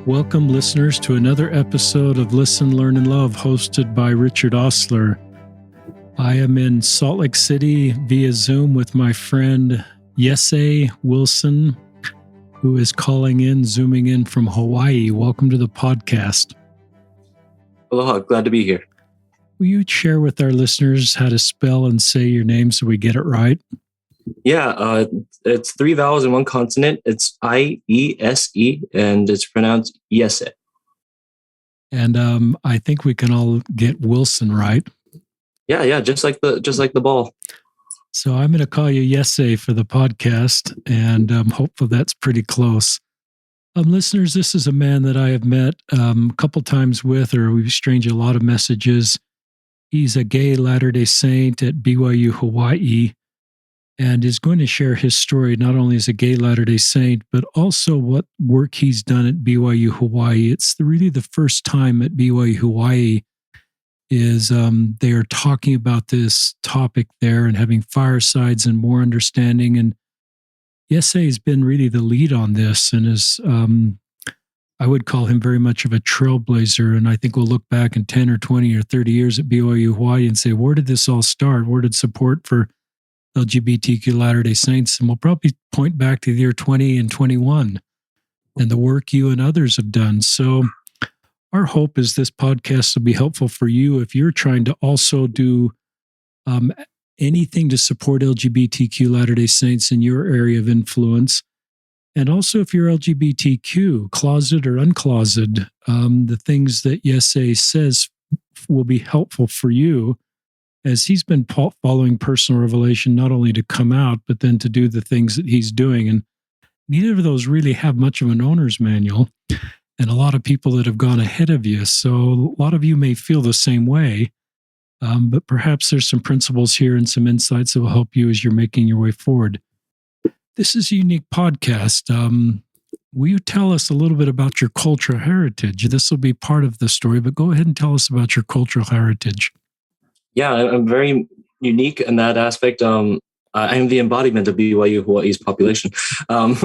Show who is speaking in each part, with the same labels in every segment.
Speaker 1: Welcome, listeners, to another episode of Listen, Learn, and Love, hosted by Richard Osler. I am in Salt Lake City via Zoom with my friend Iese Wilson, who is zooming in from Hawaii. Welcome to the podcast.
Speaker 2: Aloha, glad to be here.
Speaker 1: Will you share with our listeners how to spell and say your name so we get it right?
Speaker 2: Yeah, it's three vowels and one consonant. It's Iese, and it's pronounced Iese.
Speaker 1: And I think we can all get Wilson right.
Speaker 2: Yeah, just like the ball.
Speaker 1: So I'm going to call you Iese for the podcast, and hopefully that's pretty close. Listeners, this is a man that I have met a couple times with, or we've exchanged a lot of messages. He's a gay Latter-day Saint at BYU-Hawaii, and is going to share his story not only as a gay Latter-day Saint, but also what work he's done at BYU-Hawaii. It's really the first time at BYU-Hawaii is they are talking about this topic there and having firesides and more understanding. And Iese has been really the lead on this and is, I would call him very much of a trailblazer. And I think we'll look back in 10 or 20 or 30 years at BYU-Hawaii and say, where did this all start? Where did support for LGBTQ Latter-day Saints? And we'll probably point back to the year 20 and 21 and the work you and others have done. So our hope is this podcast will be helpful for you if you're trying to also do anything to support LGBTQ Latter-day Saints in your area of influence. And also if you're LGBTQ, closeted or uncloseted, the things that Iese says will be helpful for you, as he's been following personal revelation, not only to come out, but then to do the things that he's doing. And neither of those really have much of an owner's manual, and a lot of people that have gone ahead of you. So a lot of you may feel the same way, but perhaps there's some principles here and some insights that will help you as you're making your way forward. This is a unique podcast. Will you tell us a little bit about your cultural heritage? This will be part of the story, but go ahead and tell us about your cultural heritage.
Speaker 2: Yeah, I'm very unique in that aspect. I am the embodiment of BYU-Hawaii's population. In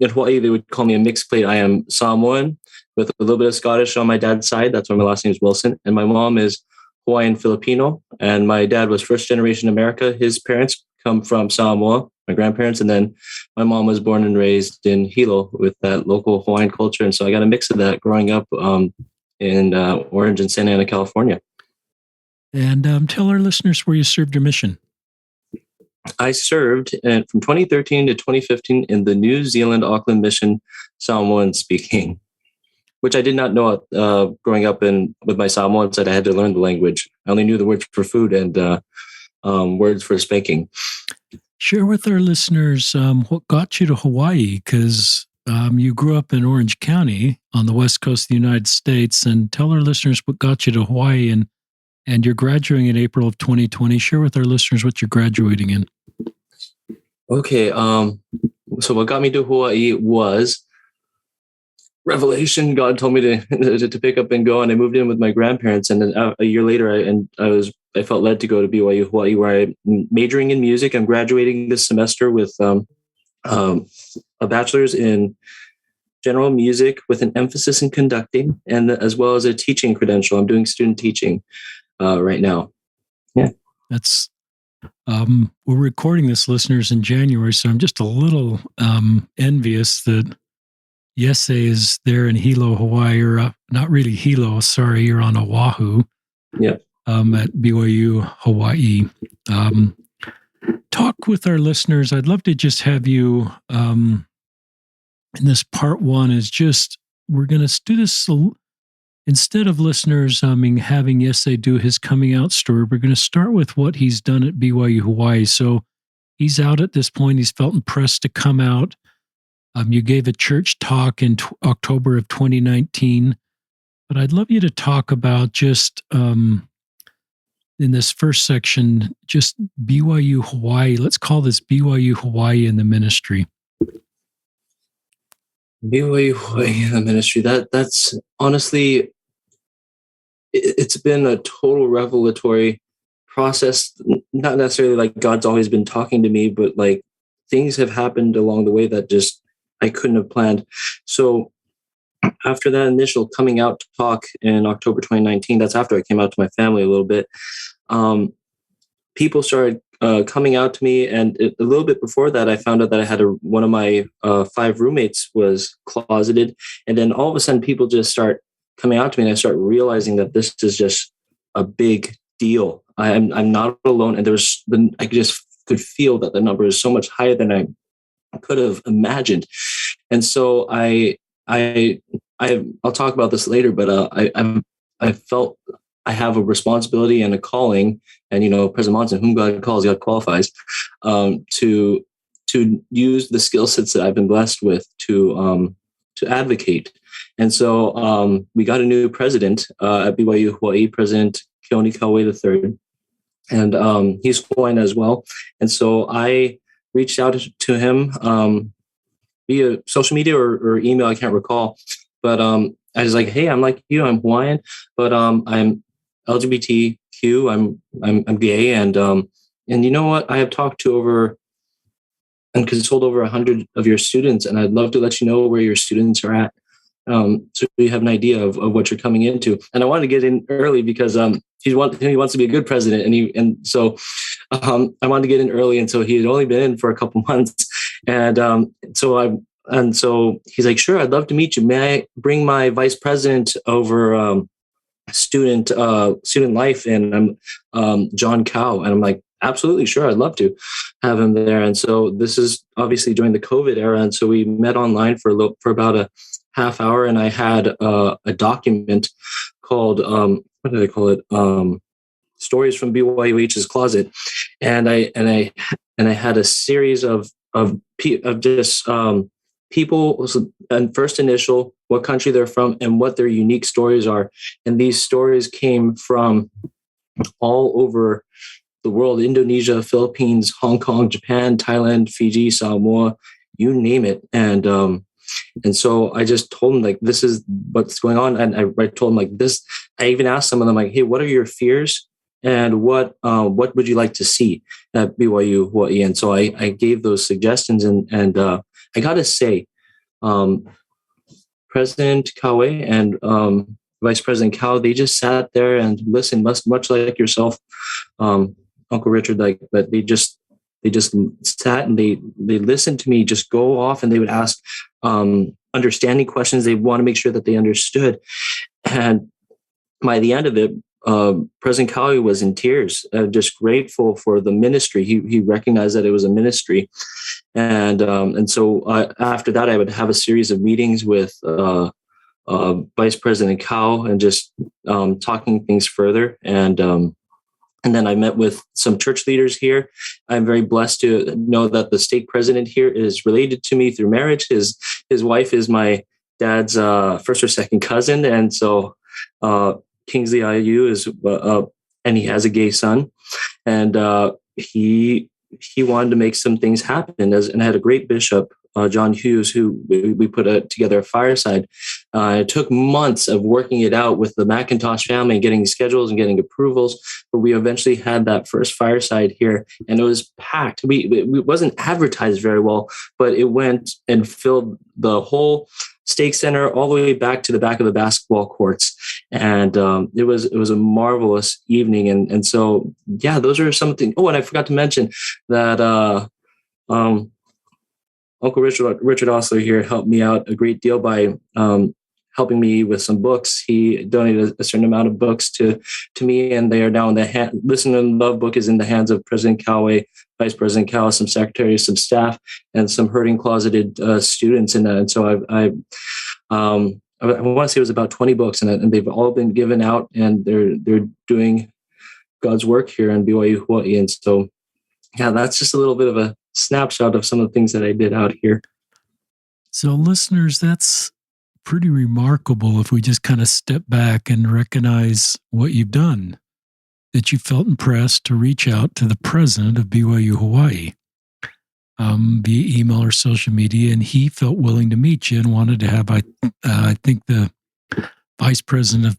Speaker 2: Hawaii, they would call me a mixed plate. I am Samoan with a little bit of Scottish on my dad's side. That's why my last name is Wilson. And my mom is Hawaiian Filipino. And my dad was first generation America. His parents come from Samoa, my grandparents. And then my mom was born and raised in Hilo with that local Hawaiian culture. And so I got a mix of that growing up in Orange and Santa Ana, California.
Speaker 1: And tell our listeners where you served your mission.
Speaker 2: I served from 2013 to 2015 in the New Zealand Auckland mission, Samoan speaking, which I did not know growing up with my Samoan side. I had to learn the language. I only knew the words for food and words for spanking.
Speaker 1: Share with our listeners what got you to Hawaii, because you grew up in Orange County on the west coast of the United States, and tell our listeners what got you to Hawaii. And you're graduating in April of 2020. Share with our listeners what you're graduating in.
Speaker 2: Okay. So what got me to Hawaii was revelation. God told me to pick up and go, and I moved in with my grandparents. And then a year later, I felt led to go to BYU-Hawaii, where I'm majoring in music. I'm graduating this semester with a bachelor's in general music with an emphasis in conducting, and as well as a teaching credential. I'm doing student teaching right now. Yeah.
Speaker 1: That's we're recording this, listeners, in January, so I'm just a little envious that Iese is there in Hilo, Hawaii, or not really Hilo, sorry, you're on Oahu.
Speaker 2: Yeah.
Speaker 1: At BYU-Hawaii. Talk with our listeners. I'd love to just have you in this part one is just, we're going to do this instead of listeners having Iese do his coming out story. We're going to start with what he's done at BYU-Hawaii. So he's out at this point. He's felt impressed to come out. You gave a church talk in October of 2019, but I'd love you to talk about just in this first section, just BYU-Hawaii. Let's call this BYU-Hawaii in the ministry.
Speaker 2: BYU-Hawaii in the ministry. That's honestly, it's been a total revelatory process. Not necessarily like God's always been talking to me, but like things have happened along the way that just I couldn't have planned. So after that initial coming out talk in October 2019, that's after I came out to my family a little bit. People started coming out to me, and a little bit before that, I found out that I had one of my 5 roommates was closeted, and then all of a sudden, people just start coming out to me, and I start realizing that this is just a big deal. I'm not alone, and I just could feel that the number is so much higher than I could have imagined, and so I'll talk about this later, but I felt I have a responsibility and a calling, and President Monson, whom God calls, God qualifies, to use the skill sets that I've been blessed with to advocate. And so we got a new president at BYU-Hawaii, President Keone Kauwe III, and he's Hawaiian as well. And so I reached out to him via social media or email, I can't recall, but I was like, hey, I'm like you, I'm Hawaiian, but I'm LGBTQ, I'm gay, and you know what? I have talked to over, and consulted over 100 of your students, and I'd love to let you know where your students are at, so you have an idea of what you're coming into. And I wanted to get in early because he wants to be a good president, and so I wanted to get in early, and so he had only been in for a couple months, and so he's like, sure, I'd love to meet you. May I bring my vice president over student life? And I'm John Cow, and I'm like, absolutely, sure, I'd love to have him there. And so this is obviously during the COVID era, and so we met online for about a half hour, and I had a document called what did I call it? Stories from BYUH's Closet, and I had a series of just people, and first initial, what country they're from, and what their unique stories are. And these stories came from all over the world: Indonesia, Philippines, Hong Kong, Japan, Thailand, Fiji, Samoa, you name it. And so I just told them, like, this is what's going on. And I told them, like, this. I even asked some of them, like, hey, what are your fears? And what would you like to see at BYU Hawaii? And so I gave those suggestions, and I got to say, President Kauwe and Vice President Cow, they just sat there and listened, much like yourself, Uncle Richard. Like, but they just sat and they listened to me just go off, and they would ask understanding questions. They want to make sure that they understood, and by the end of it, President Kauwe was in tears, just grateful for the ministry. He recognized that it was a ministry, and so after that, I would have a series of meetings with Vice President Cow, and just talking things further. And then I met with some church leaders here. I'm very blessed to know that the stake president here is related to me through marriage. His wife is my dad's first or second cousin, and so Kingsley IU is, and he has a gay son, and he wanted to make some things happen. And I had a great bishop, John Hughes, who we put together a fireside. It took months of working it out with the McIntosh family, and getting schedules and getting approvals, but we eventually had that first fireside here, and it was packed. It wasn't advertised very well, but it went and filled the whole Stake Center all the way back to the back of the basketball courts. And it was a marvelous evening. And so, yeah, those are something. Oh, and I forgot to mention that Uncle Richard Osler here helped me out a great deal by helping me with some books. He donated a certain amount of books to me, and they are now in the hand. Listen and Love book is in the hands of President Kauwe, Vice President Cow, some secretaries, some staff, and some hurting closeted students in that. And so I want to say it was about 20 books, and they've all been given out, and they're doing God's work here in BYU Hawaii. And so, yeah, that's just a little bit of a snapshot of some of the things that I did out here.
Speaker 1: So, listeners, that's pretty remarkable if we just kind of step back and recognize what you've done, that you felt impressed to reach out to the president of BYU Hawaii via email or social media, and he felt willing to meet you and wanted to have, I think, the vice president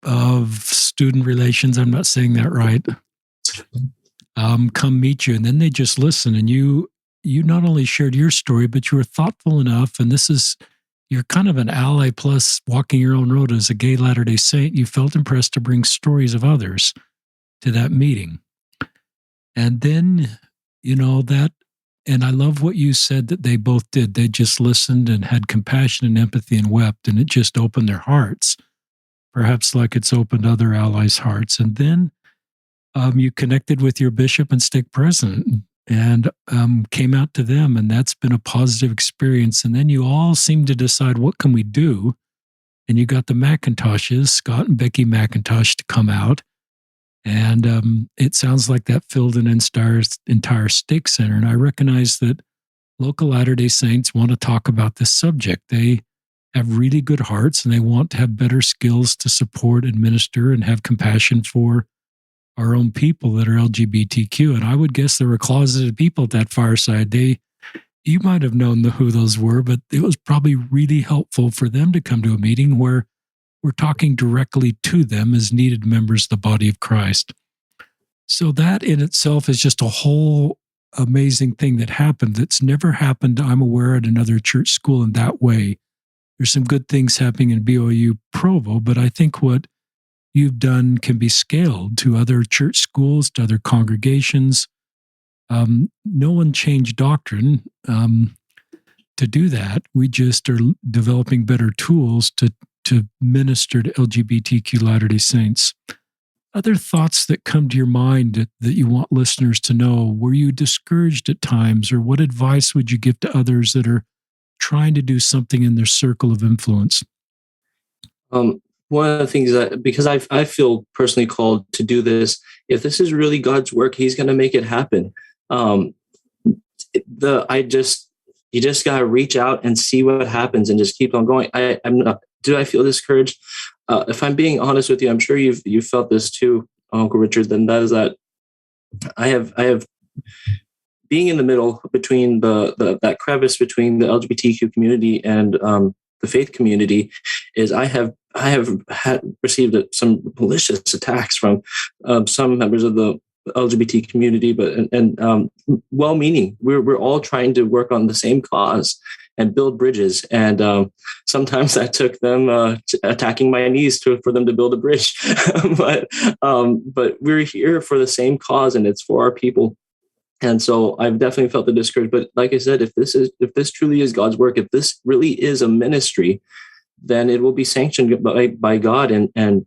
Speaker 1: of student relations, I'm not saying that right, come meet you. And then they just listen, and you not only shared your story, but you were thoughtful enough, and this is, you're kind of an ally plus walking your own road as a gay Latter-day Saint. You felt impressed to bring stories of others to that meeting. And then, that, and I love what you said that they both did. They just listened and had compassion and empathy and wept, and it just opened their hearts, perhaps like it's opened other allies' hearts. And then you connected with your bishop and stake president and came out to them, and that's been a positive experience. And then you all seemed to decide, what can we do? And you got the McIntoshes, Scott and Becky McIntosh, to come out. And it sounds like that filled an entire stake center. And I recognize that local Latter-day Saints want to talk about this subject. They have really good hearts, and they want to have better skills to support, administer, and have compassion for our own people that are LGBTQ. And I would guess there were closeted people at that fireside. You might have known who those were, but it was probably really helpful for them to come to a meeting where we're talking directly to them as needed members of the body of Christ. So that in itself is just a whole amazing thing that happened that's never happened, I'm aware, at another church school in that way. There's some good things happening in BYU Provo, but I think what you've done can be scaled to other church schools, to other congregations. No one changed doctrine to do that. We just are developing better tools to minister to LGBTQ Latter-day Saints. Other thoughts that come to your mind that you want listeners to know? Were you discouraged at times, or what advice would you give to others that are trying to do something in their circle of influence?
Speaker 2: One of the things that, because I feel personally called to do this, if this is really God's work, He's going to make it happen. You just got to reach out and see what happens and just keep on going. Do I feel discouraged? If I'm being honest with you, I'm sure you've felt this too, Uncle Richard. Then that is that I have being in the middle between that crevice between the LGBTQ community and the faith community is I have received some malicious attacks from some members of the LGBT community, but well-meaning. We're all trying to work on the same cause and build bridges. And sometimes that took them attacking my knees for them to build a bridge. but we're here for the same cause, and it's for our people. And so I've definitely felt the discouragement. But like I said, if this truly is God's work, if this really is a ministry, then it will be sanctioned by God. And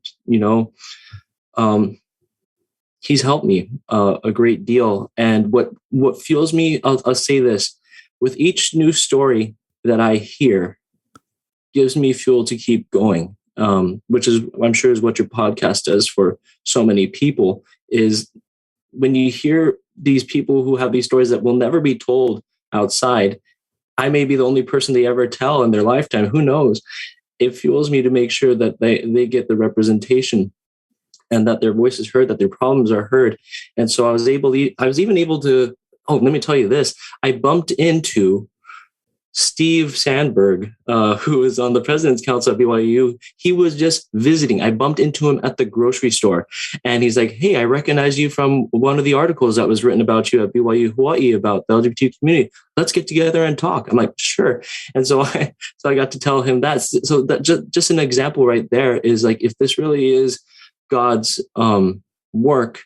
Speaker 2: He's helped me a great deal. And what fuels me, I'll say this, with each new story that I hear, gives me fuel to keep going, which is, I'm sure, is what your podcast does for so many people, is when you hear these people who have these stories that will never be told outside. I may be the only person they ever tell in their lifetime. Who knows? It fuels me to make sure that they get the representation and that their voice is heard, that their problems are heard. And so I was even able to, let me tell you this. I bumped into Steve Sandberg, who is on the President's Council at BYU. He was just visiting. I bumped into him at the grocery store, and he's like, "Hey, I recognize you from one of the articles that was written about you at BYU-Hawaii about the LGBT community. Let's get together and talk." I'm like, "Sure." And so I got to tell him that. So that just an example right there is like, if this really is God's work,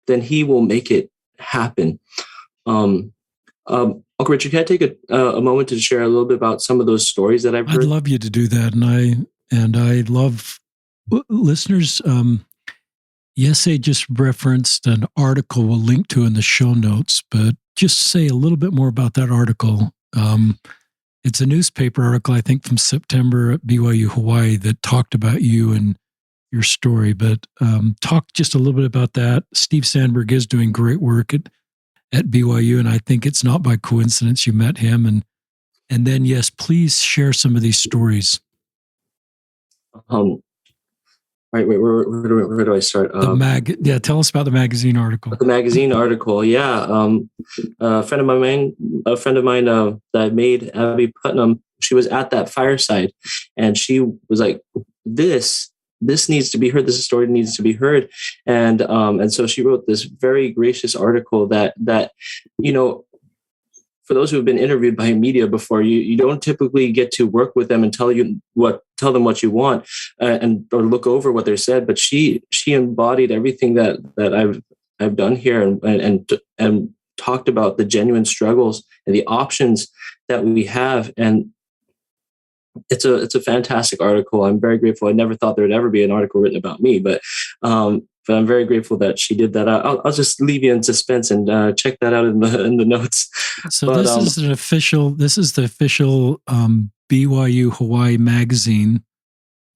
Speaker 2: then He will make it happen. Uncle Richard, can I take a moment to share a little bit about some of those stories that I've heard?
Speaker 1: I'd love you to do that, and I love listeners. Iese just referenced an article we'll link to in the show notes, but just say a little bit more about that article. It's a newspaper article, I think, from September at BYU-Hawaii that talked about you and your story. But talk just a little bit about that. Steve Sandberg is doing great work at BYU, and I think it's not by coincidence you met him. And then, yes, please share some of these stories.
Speaker 2: Right, wait, where do I start?
Speaker 1: Tell us about the magazine article.
Speaker 2: The magazine article, yeah. A friend of mine that I made, Abby Putnam, she was at that fireside, and she was like, "This needs to be heard. This story needs to be heard." And so she wrote this very gracious article that for those who have been interviewed by media before, you don't typically get to work with them and tell them what you want, and or look over what they're said. But she embodied everything that I've done here, and talked about the genuine struggles and the options that we have. And it's a fantastic article. I'm very grateful. I never thought there would ever be an article written about me, but I'm very grateful that she did that. I'll just leave you in suspense and check that out in the notes.
Speaker 1: So but, this is the official BYU-Hawaii magazine.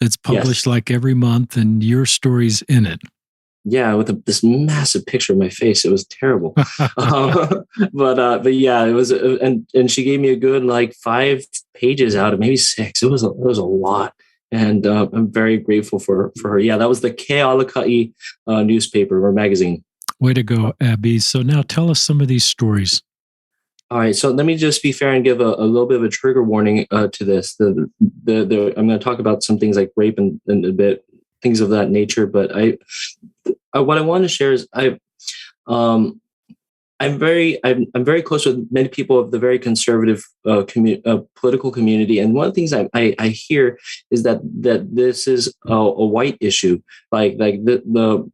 Speaker 1: It's published like every month, and your story's in it.
Speaker 2: Yeah, with this massive picture of my face. It was terrible. But yeah, it was, and she gave me a good 5 pages out of maybe 6. It was a lot. And I'm very grateful for her. Yeah, that was the Kealakai newspaper or magazine.
Speaker 1: Way to go, Abby. So now tell us some of these stories.
Speaker 2: All right, so let me just be fair and give a little bit of a trigger warning to this. I'm going to talk about some things like rape and a bit things of that nature. But what I want to share is I'm very close with many people of the very conservative political community, and one of the things I hear is that this is a white issue, like the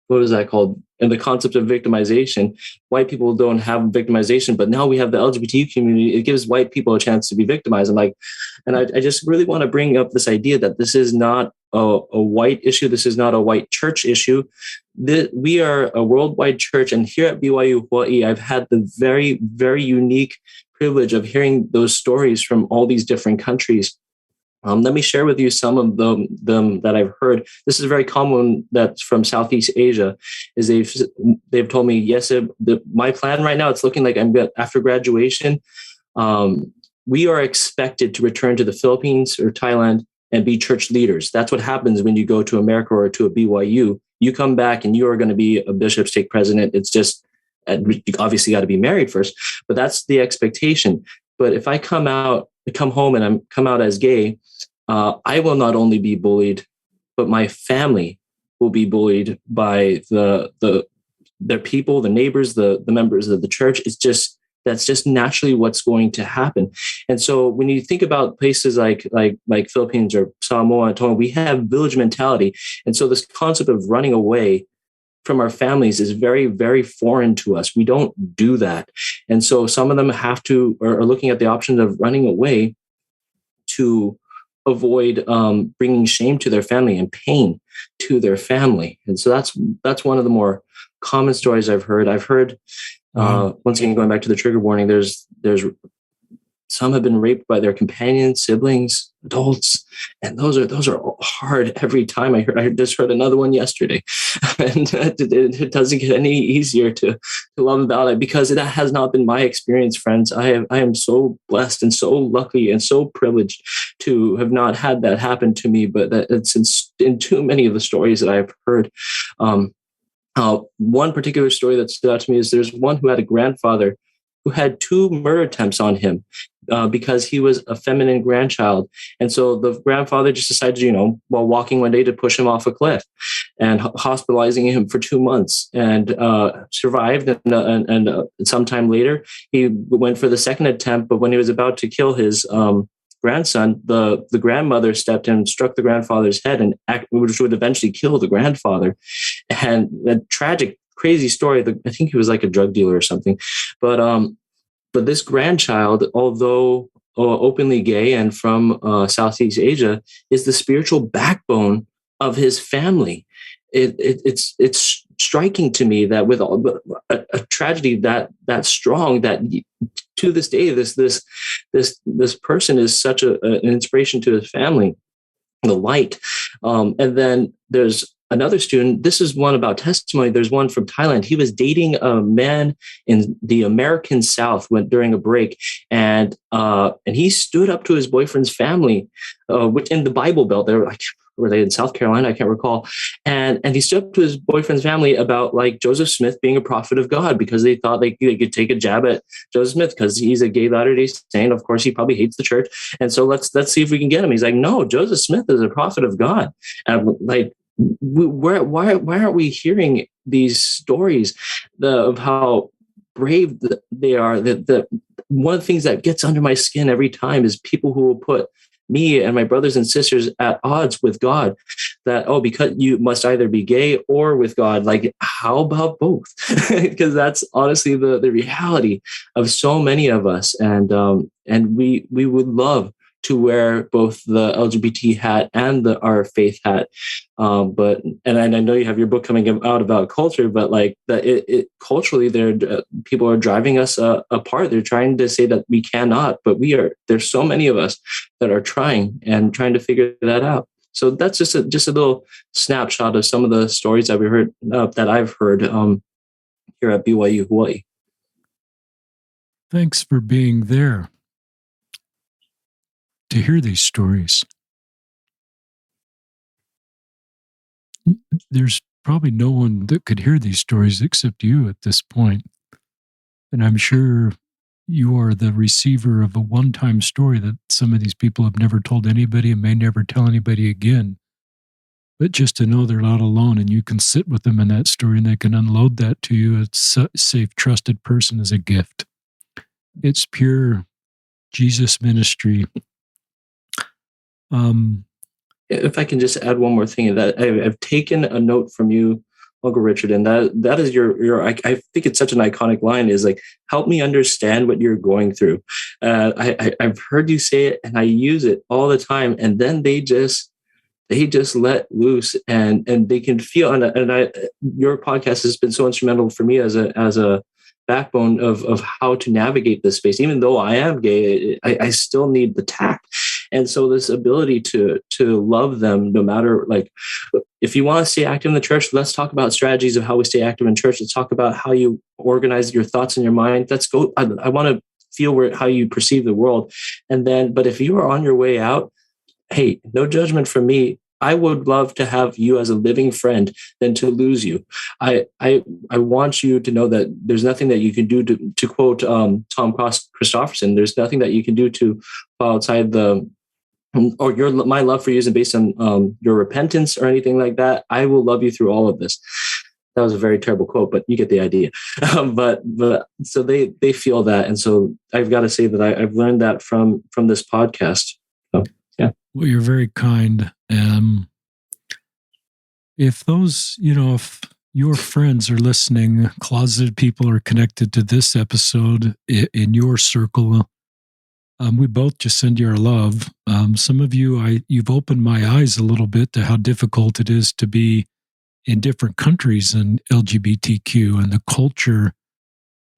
Speaker 2: what is that called? And the concept of victimization. White people don't have victimization, but now we have the LGBT community. It gives white people a chance to be victimized. And I just really want to bring up this idea that this is not a white issue. This is not a white church issue. We are a worldwide church. And here at BYU-Hawaii, I've had the very, very unique privilege of hearing those stories from all these different countries. Let me share with you some of them that I've heard. This is very common. That's from Southeast Asia. Is they've told me, yes, my plan right now, it's looking like after graduation, we are expected to return to the Philippines or Thailand and be church leaders. That's what happens when you go to America or to a BYU. You come back and you are going to be a bishop, stake president. It's just, you obviously got to be married first, but that's the expectation. But if I come home and come out as gay, I will not only be bullied, but my family will be bullied by their people, the neighbors, the members of the church. That's just naturally what's going to happen. And so when you think about places like Philippines or Samoa and Tonga, we have village mentality. And so this concept of running away from our families is very, very foreign to us. We don't do that. And so some of them are looking at the option of running away to avoid bringing shame to their family and pain to their family. And so that's one of the more common stories I've heard. Once again, going back to the trigger warning, there's some have been raped by their companions, siblings, adults, and those are hard every time. I just heard another one yesterday, and it doesn't get any easier to love about it, because that has not been my experience, friends. I am so blessed and so lucky and so privileged to have not had that happen to me, but it's in too many of the stories that I've heard. One particular story that stood out to me is there's one who had a grandfather who had 2 murder attempts on him because he was a feminine grandchild. And so the grandfather just decided, while walking one day, to push him off a cliff, and hospitalizing him for 2 months, and survived. And sometime later, he went for the second attempt. But when he was about to kill his grandson, the grandmother stepped in and struck the grandfather's head, which would eventually kill the grandfather. And a tragic, crazy story. I think he was like a drug dealer or something. But this grandchild, although openly gay and from Southeast Asia, is the spiritual backbone of his family. It's striking to me that with a tragedy that strong, that to this day, this person is such an inspiration to his family, the light. And then there's another student. This is one about testimony. There's one from Thailand. He was dating a man in the American South during a break, and he stood up to his boyfriend's family, which in the Bible Belt. Were they in South Carolina? I can't recall. And he stood up to his boyfriend's family about Joseph Smith being a prophet of God, because they thought they could take a jab at Joseph Smith because he's a gay Latter-day Saint. Of course, he probably hates the church. And so let's see if we can get him. He's like, no, Joseph Smith is a prophet of God. And why aren't we hearing these stories of how brave they are. That one of the things that gets under my skin every time is people who will put me and my brothers and sisters at odds with God. That, oh, because you must either be gay or with God. Like, how about both? Because that's honestly the reality of so many of us. And we would love to wear both the LGBT hat and our faith hat. But I know you have your book coming out about culture, but like that, it culturally, people are driving us apart. They're trying to say that we cannot, but we are. There's so many of us that are trying to figure that out. So that's just a little snapshot of some of the stories that I've heard here at BYU Hawaii.
Speaker 1: Thanks for being there to hear these stories. There's probably no one that could hear these stories except you at this point. And I'm sure you are the receiver of a one-time story that some of these people have never told anybody and may never tell anybody again. But just to know they're not alone and you can sit with them in that story and they can unload that to you, it's a safe, trusted person is a gift. It's pure Jesus ministry.
Speaker 2: If I can just add one more thing, that I've taken a note from you, Uncle Richard, and that is your I think it's such an iconic line, is like, help me understand what you're going through. I've heard you say it and I use it all the time, and then they just let loose and they can feel. Your podcast has been so instrumental for me as a backbone of how to navigate this space. Even though I am gay, I still need the tact. And so this ability to love them, no matter, like, if you want to stay active in the church, let's talk about strategies of how we stay active in church. Let's talk about how you organize your thoughts in your mind. Let's go. I want to feel how you perceive the world. And then, but if you are on your way out, hey, no judgment from me. I would love to have you as a living friend than to lose you. I want you to know that there's nothing that you can do to quote Tom Christofferson. There's nothing that you can do to fall outside my love for you isn't based on your repentance or anything like that. I will love you through all of this. That was a very terrible quote, but you get the idea. But so they feel that, and so I've got to say that I've learned that from this podcast. So, yeah.
Speaker 1: Well, you're very kind. If if your friends are listening, closeted people are connected to this episode in your circle, we both just send you our love. Some of you've opened my eyes a little bit to how difficult it is to be in different countries and LGBTQ and the culture,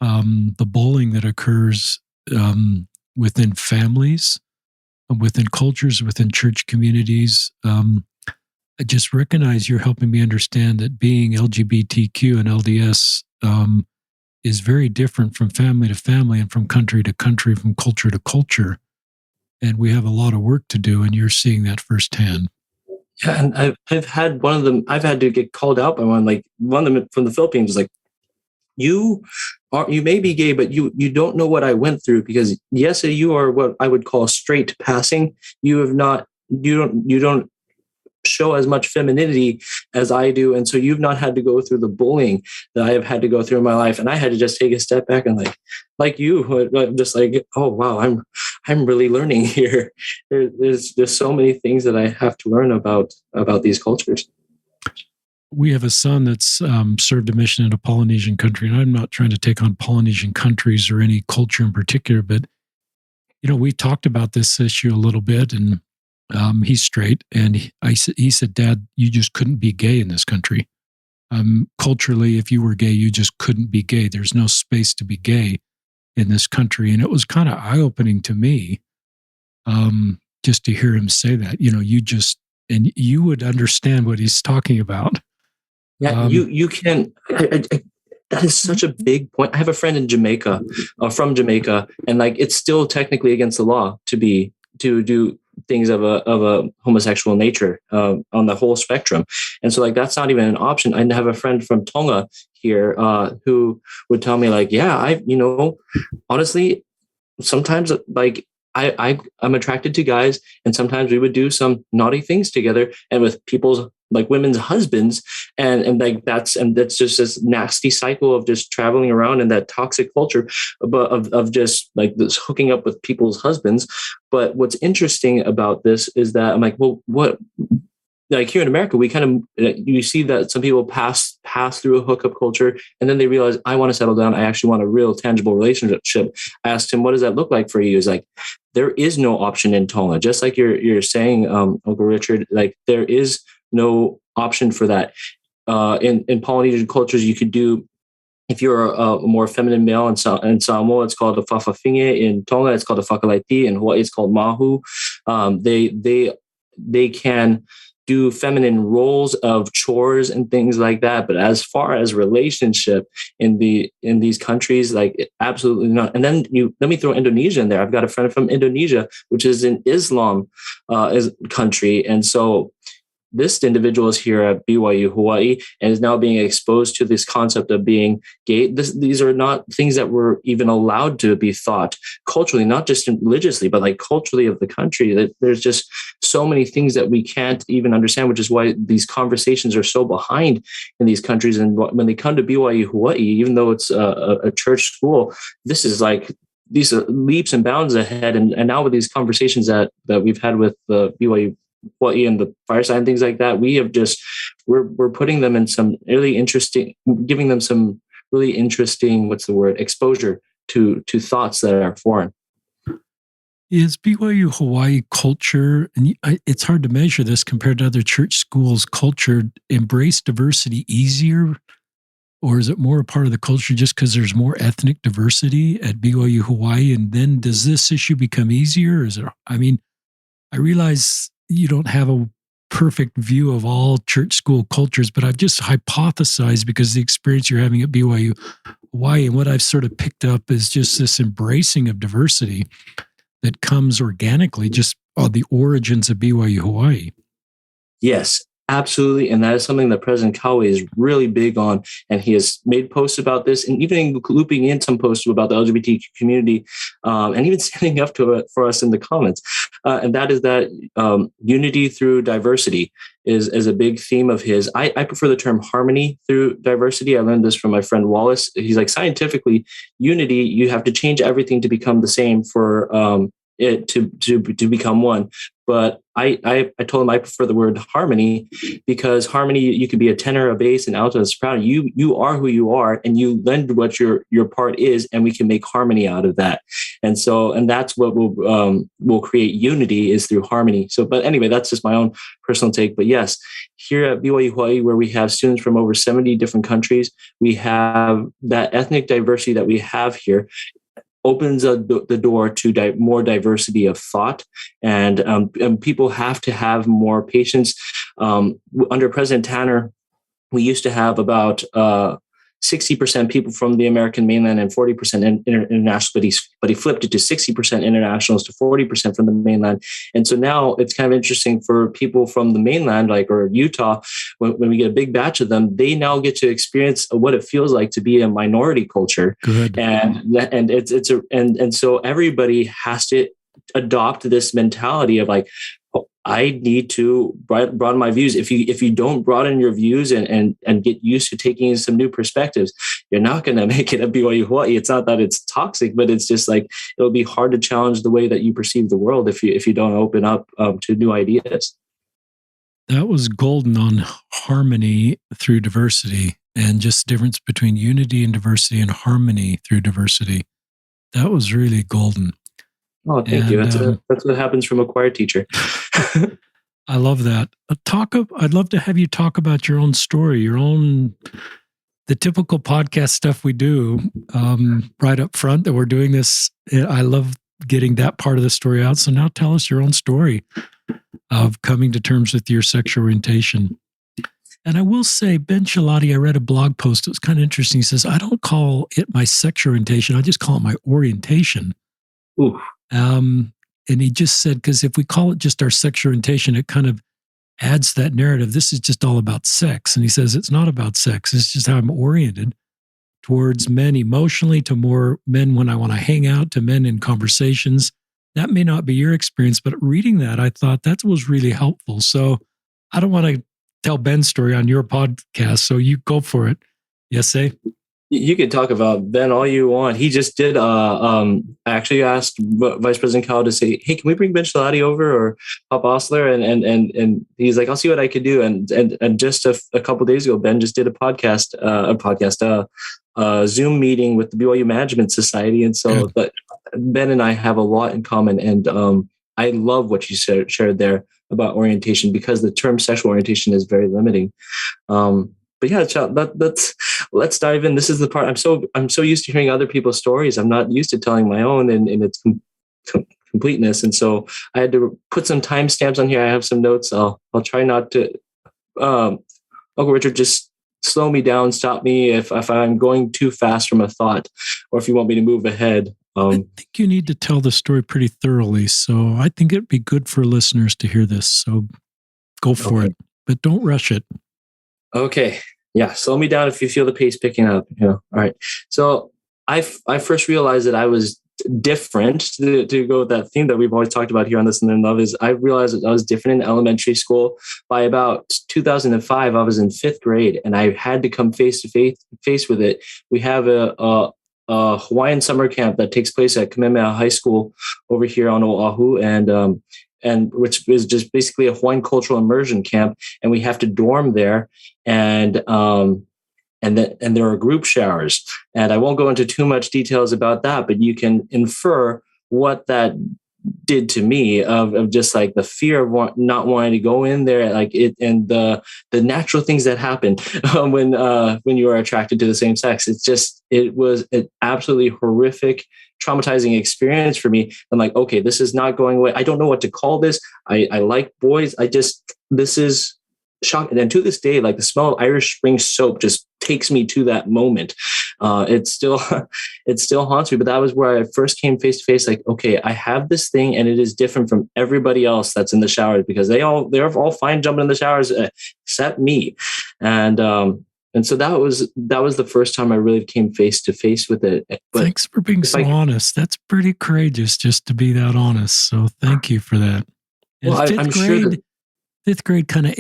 Speaker 1: the bullying that occurs within families, within cultures, within church communities. I just recognize you're helping me understand that being LGBTQ and LDS is very different from family to family and from country to country, from culture to culture. And we have a lot of work to do, and you're seeing that firsthand.
Speaker 2: Yeah, and I've had one of them. I've had to get called out by one of them from the Philippines. Is like, you may be gay, but you don't know what I went through, because yes, you are what I would call straight passing. You don't show as much femininity as I do, and so you've not had to go through the bullying that I have had to go through in my life. And I had to just take a step back and like you, just like, oh wow, I'm really learning here. There's so many things that I have to learn about these cultures.
Speaker 1: We have a son that's served a mission in a Polynesian country, and I'm not trying to take on Polynesian countries or any culture in particular, but we talked about this issue a little bit, and he's straight, and he said, "Dad, you just couldn't be gay in this country. Culturally, if you were gay, you just couldn't be gay. There's no space to be gay in this country." And it was kind of eye-opening to me, just to hear him say that. And you would understand what he's talking about.
Speaker 2: Yeah, you can. That is such a big point. I have a friend in Jamaica, from Jamaica, and it's still technically against the law to do things of a homosexual nature on the whole spectrum. And so that's not even an option. I have a friend from Tonga here who would tell me honestly, sometimes I'm attracted to guys, and sometimes we would do some naughty things together, and with people's like women's husbands, and like that's just this nasty cycle of just traveling around in that toxic culture, but of just like this hooking up with people's husbands. But what's interesting about this is that I'm like, well, what, like here in America, we kind of you see that some people pass through a hookup culture, and then they realize, I want to settle down. I actually want a real tangible relationship. I asked him, what does that look like for you? He's like, there is no option in Tonga, just like you're saying, Uncle Richard. Like there is no option for that. In Polynesian cultures, you could do. If you're a more feminine male in Samoa, it's called a fafafinge. In Tonga, it's called a fakalaiti. In Hawaii, it's called mahu. They can do feminine roles of chores and things like that. But as far as relationship in these countries, like absolutely not. And then let me throw Indonesia in there. I've got a friend from Indonesia, which is an Islam country, and so this individual is here at BYU Hawaii and is now being exposed to this concept of being gay. These are not things that were even allowed to be thought culturally, not just religiously, but like culturally of the country. That there's just so many things that we can't even understand, which is why these conversations are so behind in these countries. And when they come to BYU Hawaii, even though it's a church school, this is like these leaps and bounds ahead. And now with these conversations that we've had with the BYU Hawaii and the fireside and things like that, we have just we're putting them in some really interesting, giving them some really interesting, what's the word, exposure to thoughts that are foreign.
Speaker 1: Is BYU Hawaii culture, and it's hard to measure this compared to other church schools, culture embrace diversity easier, or is it more a part of the culture just because there's more ethnic diversity at BYU Hawaii? And then does this issue become easier? Or is it? I mean, I realize you don't have a perfect view of all church school cultures, but I've just hypothesized because the experience you're having at BYU Hawaii and what I've sort of picked up is just this embracing of diversity that comes organically just on the origins of BYU Hawaii.
Speaker 2: Yes, absolutely. And that is something that President Kawe is really big on. And he has made posts about this and even looping in some posts about the LGBTQ community and even standing up to it for us in the comments. And that is that unity through diversity is a big theme of his. I prefer the term harmony through diversity. I learned this from my friend Wallace. He's like, scientifically, unity, you have to change everything to become the same for it to become one. But I told him I prefer the word harmony because harmony, you could be a tenor, a bass, an alto, a soprano. You are who you are, and you lend what your part is, and we can make harmony out of that. And that's what will create unity is through harmony. So, but anyway, that's just my own personal take. But yes, here at BYU Hawaii, where we have students from over 70 different countries, we have that ethnic diversity that we have here opens the door to more diversity of thought, and people have to have more patience. Under President Tanner, we used to have about 60% people from the American mainland and 40% international, but he flipped it to 60% internationals to 40% from the mainland. And so now it's kind of interesting for people from the mainland, like or Utah, when we get a big batch of them, they now get to experience what it feels like to be a minority culture.
Speaker 1: Good.
Speaker 2: And so everybody has to adopt this mentality of like, I need to broaden my views. If you don't broaden your views and get used to taking in some new perspectives, you're not going to make it at BYU Hawaii. It's not that it's toxic, but it's just like it'll be hard to challenge the way that you perceive the world if you don't open up to new ideas.
Speaker 1: That was golden on harmony through diversity and just the difference between unity and diversity and harmony through diversity. That was really golden.
Speaker 2: Oh, thank you. That's what happens from a choir teacher.
Speaker 1: I love that. I'd love to have you talk about your own story, the typical podcast stuff we do right up front that we're doing this. I love getting that part of the story out. So now tell us your own story of coming to terms with your sexual orientation. And I will say, Ben Shalati, I read a blog post. It was kind of interesting. He says, I don't call it my sexual orientation. I just call it my orientation.
Speaker 2: Ooh.
Speaker 1: And he just said, because if we call it just our sexual orientation, it kind of adds that narrative. This is just all about sex. And he says, it's not about sex. It's just how I'm oriented towards men emotionally, to more men when I want to hang out, to men in conversations. That may not be your experience, but reading that, I thought that was really helpful. So I don't want to tell Ben's story on your podcast. So you go for it. Yes, eh?
Speaker 2: You can talk about Ben all you want. He just did. I actually asked Vice President Kyle to say, "Hey, can we bring Ben Shalati over or Pop Osler?" And he's like, "I'll see what I can do." And just a couple of days ago, Ben just did a Zoom meeting with the BYU Management Society, and so but Ben and I have a lot in common, and I love what you shared there about orientation, because the term sexual orientation is very limiting. But yeah, let's dive in. This is the part I'm so used to hearing other people's stories. I'm not used to telling my own in its completeness, and so I had to put some timestamps on here. I have some notes. I'll try not to. Uncle Richard, just slow me down, stop me if I'm going too fast from a thought, or if you want me to move ahead.
Speaker 1: I think you need to tell the story pretty thoroughly, so I think it'd be good for listeners to hear this. So go for it, but don't rush it.
Speaker 2: Okay. Yeah. Slow me down if you feel the pace picking up. All right. So I first realized that I was different, to go with that theme that we've always talked about here on Listen and Love, is I realized that I was different in elementary school. By about 2005, I was in 5th grade, and I had to come face to face with it. We have a Hawaiian summer camp that takes place at Kamehameha High School over here on Oahu, and which is just basically a Hawaiian cultural immersion camp, and we have to dorm there, and there are group showers, and I won't go into too much details about that, but you can infer what that did to me, of just like the fear of not wanting to go in there, like it, and the natural things that happen when you are attracted to the same sex. It was an absolutely horrific, traumatizing experience for me. I'm like, okay, this is not going away. I don't know what to call this. I like boys. This is shocking. And to this day, like the smell of Irish Spring soap just takes me to that moment. It still haunts me. But that was where I first came face to face. Like, okay, I have this thing, and it is different from everybody else that's in the showers, because they're all fine jumping in the showers except me. And so that was the first time I really came face to face with it. But
Speaker 1: thanks for being so honest. That's pretty courageous just to be that honest. So thank you for that.
Speaker 2: Well, I'm sure that
Speaker 1: 5th grade kind of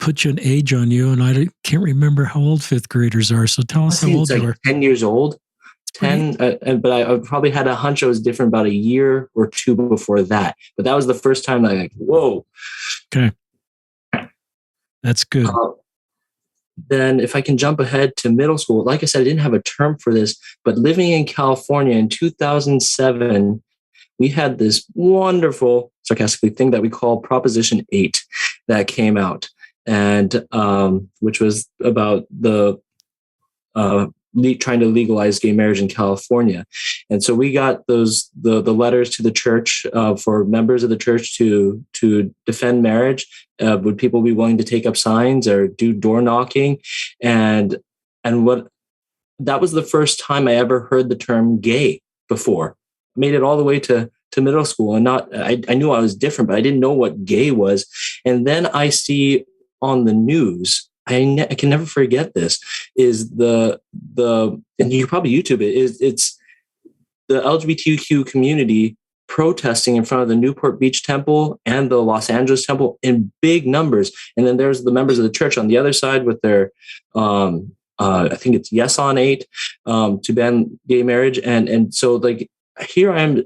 Speaker 1: put you an age on you, and I can't remember how old 5th graders are. So tell us how old you are.
Speaker 2: 10 years old. 10, but I probably had a hunch I was different about a year or two before that. But that was the first time I whoa.
Speaker 1: Okay. That's good.
Speaker 2: Then if I can jump ahead to middle school, like I said, I didn't have a term for this, but living in California in 2007, we had this wonderful, sarcastically, thing that we call Proposition 8 that came out, and which was about the trying to legalize gay marriage in California. And so we got the letters to the church for members of the church to defend marriage. Would people be willing to take up signs or do door knocking? And what that was the first time I ever heard the term gay before. Made it all the way to middle school, and I knew I was different, but I didn't know what gay was. And then I see on the news, I can never forget this, is the and you can probably YouTube it, it's the LGBTQ community protesting in front of the Newport Beach Temple and the Los Angeles Temple in big numbers. And then there's the members of the church on the other side with their I think it's Yes on 8 to ban gay marriage. And so like here I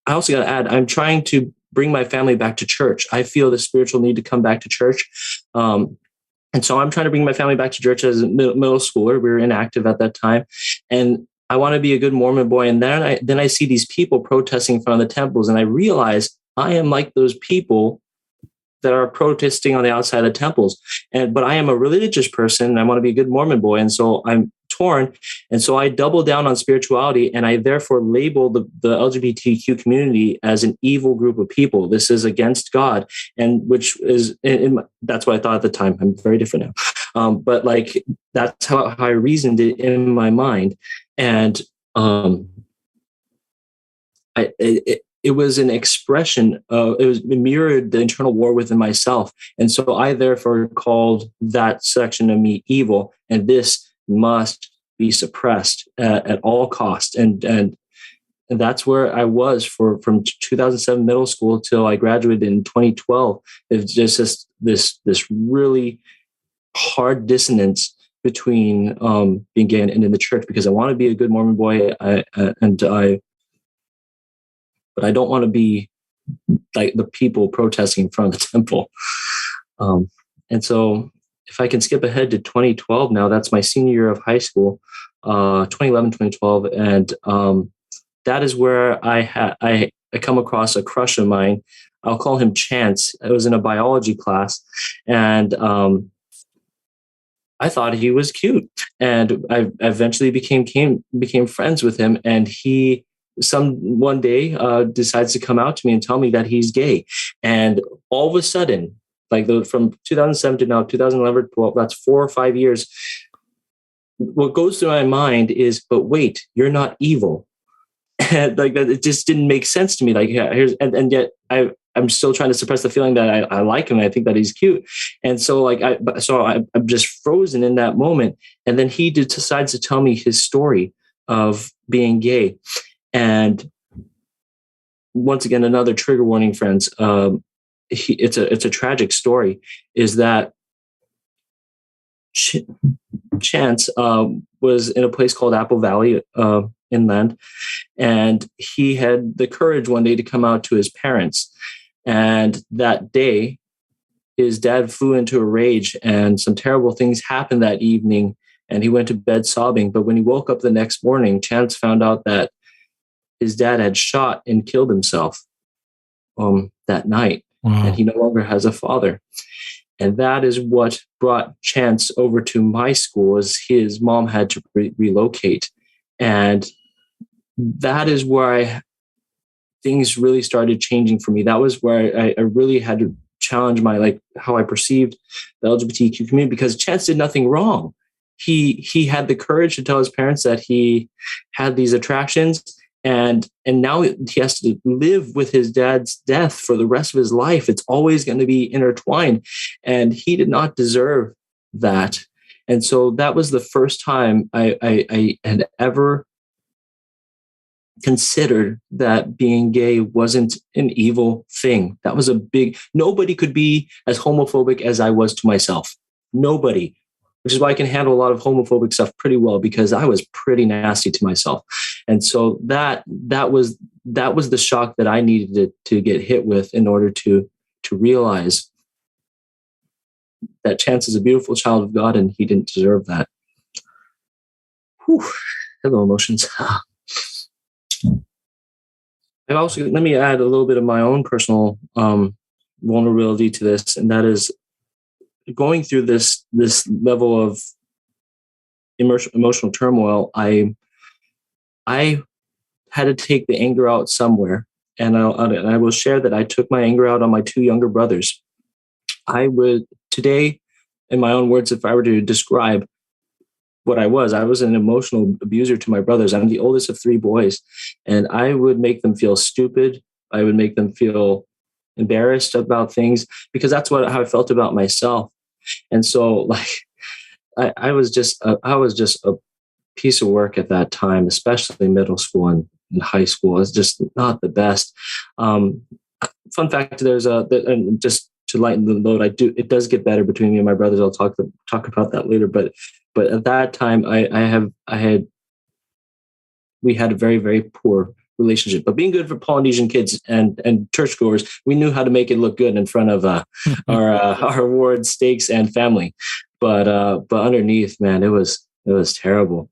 Speaker 2: also got to add, I'm trying to bring my family back to church. I feel the spiritual need to come back to church. And so I'm trying to bring my family back to church as a middle schooler. We were inactive at that time. And I want to be a good Mormon boy. And then I see these people protesting in front of the temples. And I realize I am like those people that are protesting on the outside of the temples. But I am a religious person, and I want to be a good Mormon boy. And so I'm torn. And so I double down on spirituality, and I therefore label the LGBTQ community as an evil group of people. This is against God, and which is, that's what I thought at the time. I'm very different now. But like, that's how I reasoned it in my mind. And it was an expression of, it mirrored the internal war within myself. And so I therefore called that section of me evil, and this must be suppressed at all costs. And that's where I was from 2007 middle school till I graduated in 2012. It's just this really hard dissonance between being gay and in the church, because I want to be a good Mormon boy, but I don't want to be like the people protesting in front of the temple. And so if I can skip ahead to 2012 now, that's my senior year of high school, 2011, 2012. And that is where I come across a crush of mine. I'll call him Chance. I was in a biology class, and I thought he was cute. And I eventually became friends with him. And he one day decides to come out to me and tell me that he's gay. And all of a sudden, like from 2007 to now 2011, 12, that's 4 or 5 years. What goes through my mind is, but wait, you're not evil. And like that, it just didn't make sense to me. Like, yeah, and yet I'm still trying to suppress the feeling that I like him. I think that he's cute. And so I'm just frozen in that moment. And then he decides to tell me his story of being gay. And once again, another trigger warning, friends. It's a tragic story. Is that Chance was in a place called Apple Valley inland, and he had the courage one day to come out to his parents. And that day, his dad flew into a rage, and some terrible things happened that evening. And he went to bed sobbing. But when he woke up the next morning, Chance found out that his dad had shot and killed himself that night. Wow. And he no longer has a father. And that is what brought Chance over to my school, as his mom had to relocate. And that is where things really started changing for me. That was where I really had to challenge how I perceived the LGBTQ community, because Chance did nothing wrong. He had the courage to tell his parents that he had these attractions. And now he has to live with his dad's death for the rest of his life. It's always going to be intertwined. And he did not deserve that. And so that was the first time I had ever considered that being gay wasn't an evil thing. That was nobody could be as homophobic as I was to myself. Nobody. Which is why I can handle a lot of homophobic stuff pretty well, because I was pretty nasty to myself. And so that was the shock that I needed to get hit with in order to realize that Chance is a beautiful child of God, and he didn't deserve that. Whew. Hello, emotions. And also, let me add a little bit of my own personal vulnerability to this, and that is going through this level of emotional turmoil. I had to take the anger out somewhere, and I will share that I took my anger out on my 2 younger brothers. I would today, in my own words, if I were to describe what I was an emotional abuser to my brothers. I'm the oldest of 3 boys, and I would make them feel stupid. I would make them feel embarrassed about things, because that's how I felt about myself. And so I was just a piece of work at that time, especially middle school and high school. It's just not the best. Fun fact, and just to lighten the load, it does get better between me and my brothers. I'll talk about that later. But at that time, we had a very, very poor relationship. But being good for Polynesian kids and churchgoers, we knew how to make it look good in front of our ward, stakes, and family. But underneath, man, it was terrible.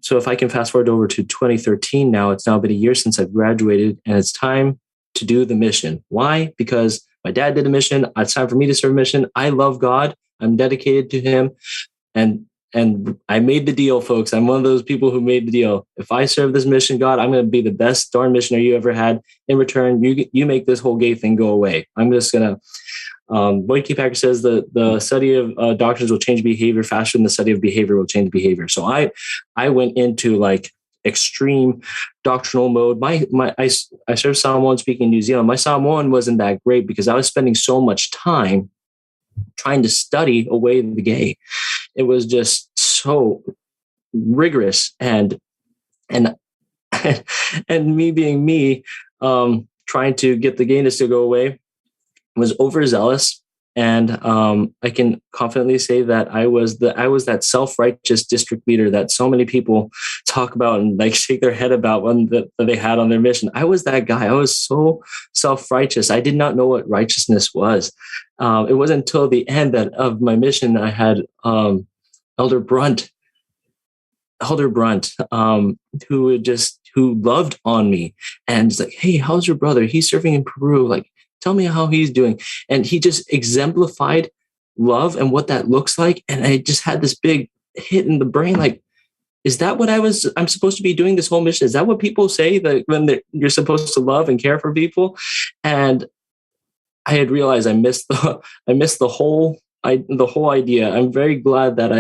Speaker 2: So if I can fast forward over to 2013 now, it's now been a year since I've graduated, and it's time to do the mission. Why? Because my dad did a mission. It's time for me to serve a mission. I love God. I'm dedicated to him. And I made the deal, folks. I'm one of those people who made the deal. If I serve this mission, God, I'm going to be the best darn missionary you ever had. In return, you make this whole gay thing go away. I'm just going to, Boyd K. Packer says the study of doctrines will change behavior faster than the study of behavior will change behavior. So I went into extreme doctrinal mode. I served Psalm 1 speaking in New Zealand. My Psalm 1 wasn't that great because I was spending so much time trying to study away the gay. It was just so rigorous, and and me being me, trying to get the gayness to go away, was overzealous. And I can confidently say that I was that self-righteous district leader that so many people talk about and like shake their head about when that they had on their mission. I was that guy. I was so self-righteous. I did not know what righteousness was. It wasn't until the end of my mission I had Elder Brunt, who loved on me and was like, "Hey, how's your brother? He's serving in Peru. Like, tell me how he's doing." And he just exemplified love and what that looks like. And I just had this big hit in the brain. Like, is that what I'm supposed to be doing this whole mission? Is that what people say that when you're supposed to love and care for people? And I had realized I missed the whole idea. I'm very glad that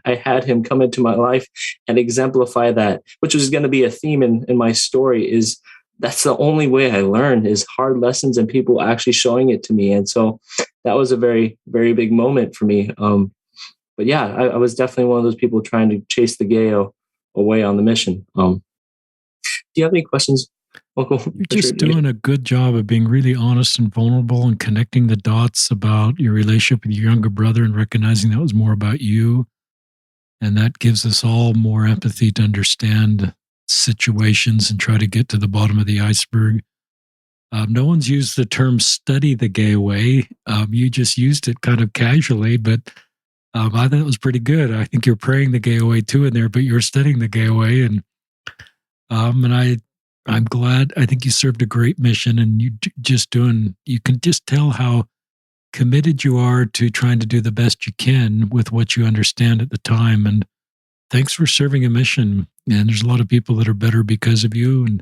Speaker 2: I had him come into my life and exemplify that, which was going to be a theme in my story. Is that's the only way I learn, is hard lessons and people actually showing it to me. And so that was a very, very big moment for me. But yeah, I was definitely one of those people trying to chase the gay away on the mission. Do you have any questions, Uncle?
Speaker 1: You're just doing a good job of being really honest and vulnerable and connecting the dots about your relationship with your younger brother and recognizing that was more about you. And that gives us all more empathy to understand situations and try to get to the bottom of the iceberg. No one's used the term study the gay way. You just used it kind of casually, but I thought it was pretty good. I think you're praying the gay away too in there, but you're studying the gay away. And I'm glad. I think you served a great mission, and you can just tell how committed you are to trying to do the best you can with what you understand at the time. And thanks for serving a mission. And there's a lot of people that are better because of you.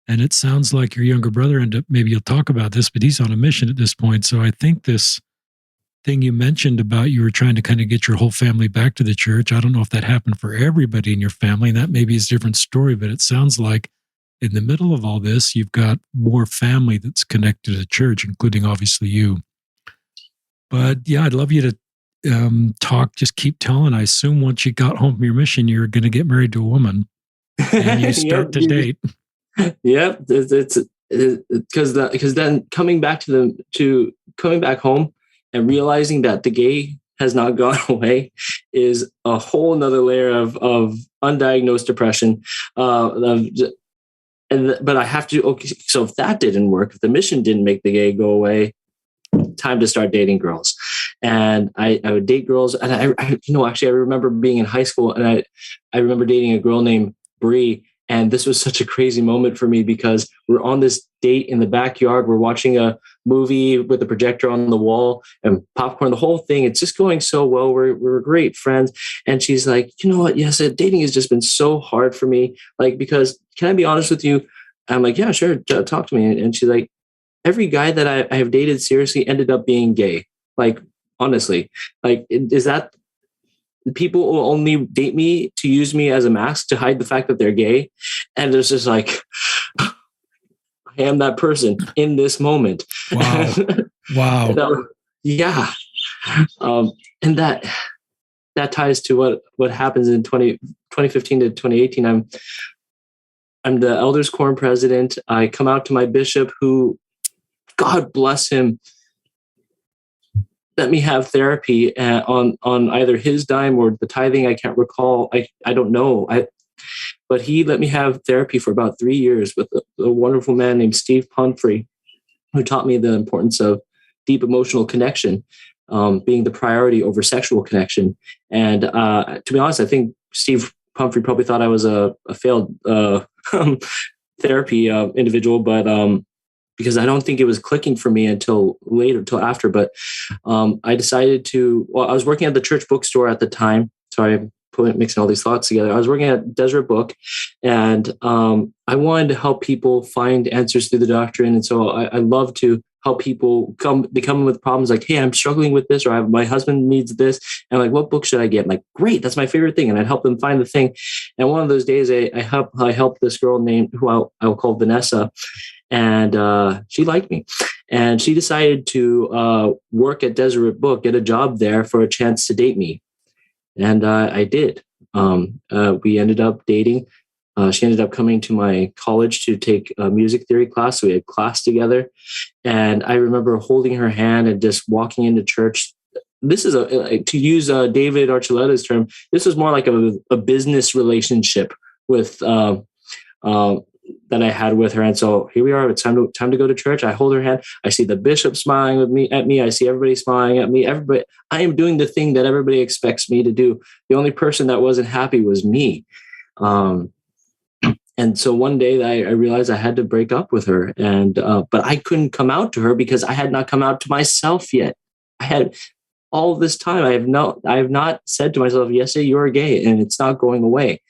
Speaker 1: And it sounds like your younger brother ended up, maybe you'll talk about this, but he's on a mission at this point. So I think this thing you mentioned about you were trying to kind of get your whole family back to the church. I don't know if that happened for everybody in your family, and that maybe is a different story, but it sounds like in the middle of all this, you've got more family that's connected to the church, including obviously you. But yeah, I'd love you to talk, just keep telling. I assume once you got home from your mission, you're going to get married to a woman and you start to date.
Speaker 2: Yep. It's because then coming back home and realizing that the gay has not gone away is a whole nother layer of undiagnosed depression. But I have to, okay, so if that didn't work, if the mission didn't make the gay go away, time to start dating girls. And I would date girls. And I remember being in high school, and I remember dating a girl named Bree. And this was such a crazy moment for me because we're on this date in the backyard. We're watching a movie with a projector on the wall and popcorn, the whole thing. It's just going so well. We're great friends. And she's like, you know what? Yes, dating has just been so hard for me. Like, because can I be honest with you? I'm like, yeah, sure. Talk to me. And she's like, every guy that I have dated seriously ended up being gay. Like, honestly, like, is that people will only date me to use me as a mask to hide the fact that they're gay? And it's just like, I am that person in this moment.
Speaker 1: Wow. Wow.
Speaker 2: Yeah. And that ties to what happens in 2015 to 2018. I'm the elders quorum president. I come out to my bishop, who, God bless him, let me have therapy on either his dime or the tithing. I can't recall. I don't know. But he let me have therapy for about 3 years with a wonderful man named Steve Pumphrey, who taught me the importance of deep emotional connection, being the priority over sexual connection. And to be honest, I think Steve Pumphrey probably thought I was a failed therapy individual, but because I don't think it was clicking for me until after. But I decided I was working at the church bookstore at the time. Sorry, I'm mixing all these thoughts together. I was working at Deseret Book, and I wanted to help people find answers through the doctrine. And so I love to help people come with problems like, hey, I'm struggling with this, or my husband needs this. And I'm like, what book should I get? I'm like, great, that's my favorite thing. And I'd help them find the thing. And one of those days I helped this girl who I'll call Vanessa. And she liked me, and she decided to work at Deseret Book, get a job there for a chance to date me. And I did. We ended up dating. She ended up coming to my college to take a music theory class. So we had class together. And I remember holding her hand and just walking into church. This is to use David Archuleta's term, this was more like a business relationship with that I had with her. And so here we are. It's time to go to church. I hold her hand. I see the bishop smiling at me. I see everybody smiling at me. I am doing the thing that everybody expects me to do. The only person that wasn't happy was me. And so one day I realized I had to break up with her, but I couldn't come out to her because I had not come out to myself yet. I had all this time. I have not said to myself, yes, you're gay, and it's not going away.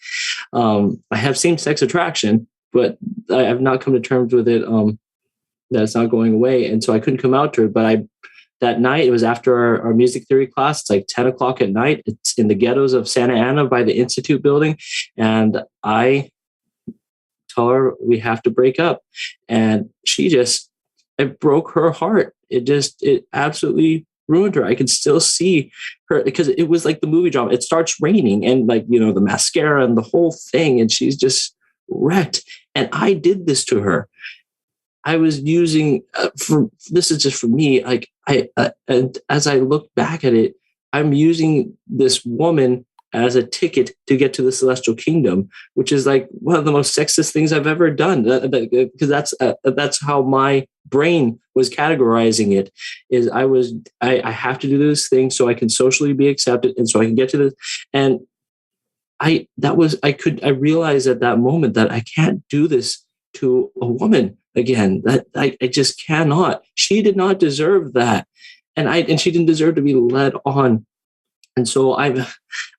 Speaker 2: I have same-sex attraction, but I have not come to terms with it. That it's not going away. And so I couldn't come out to her, but that night, it was after our music theory class. It's like 10 o'clock at night. It's in the ghettos of Santa Ana by the Institute building. And I tell her we have to break up. And it broke her heart. It absolutely ruined her. I could still see her because it was like the movie drama. It starts raining and the mascara and the whole thing. And she's just wrecked. And I did this to her. I was using, this is just for me. Like and as I look back at it, I'm using this woman as a ticket to get to the celestial kingdom, which is like one of the most sexist things I've ever done. Because that's how my brain was categorizing it. Is I have to do this thing so I can socially be accepted, and so I can get to this. And I realized at that moment that I can't do this to a woman again. That I just cannot. She did not deserve that, and she didn't deserve to be led on. And so I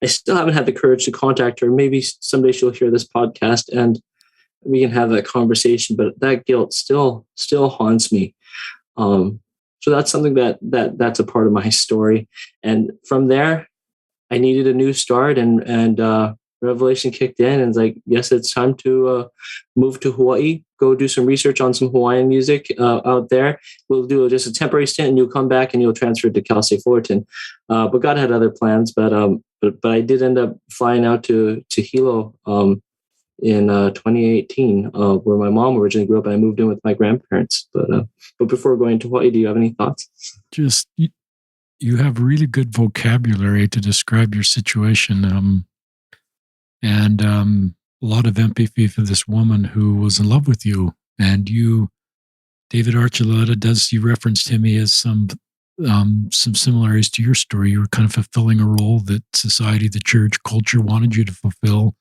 Speaker 2: still haven't had the courage to contact her. Maybe someday she'll hear this podcast and we can have that conversation. But that guilt still haunts me. So that's something that's a part of my story. And from there, I needed a new start, and revelation kicked in, and it's like, yes, it's time to move to Hawaii, go do some research on some Hawaiian music out there. We'll do just a temporary stint, and you'll come back and you'll transfer to Cal State Fullerton. But God had other plans. But I did end up flying out to Hilo in 2018, where my mom originally grew up, and I moved in with my grandparents. But before going to Hawaii, do you have any thoughts?
Speaker 1: Just you have really good vocabulary to describe your situation. And a lot of empathy for this woman who was in love with you. And David Archuleta, you referenced him. He has some similarities to your story. You were kind of fulfilling a role that society, the church, culture wanted you to fulfill.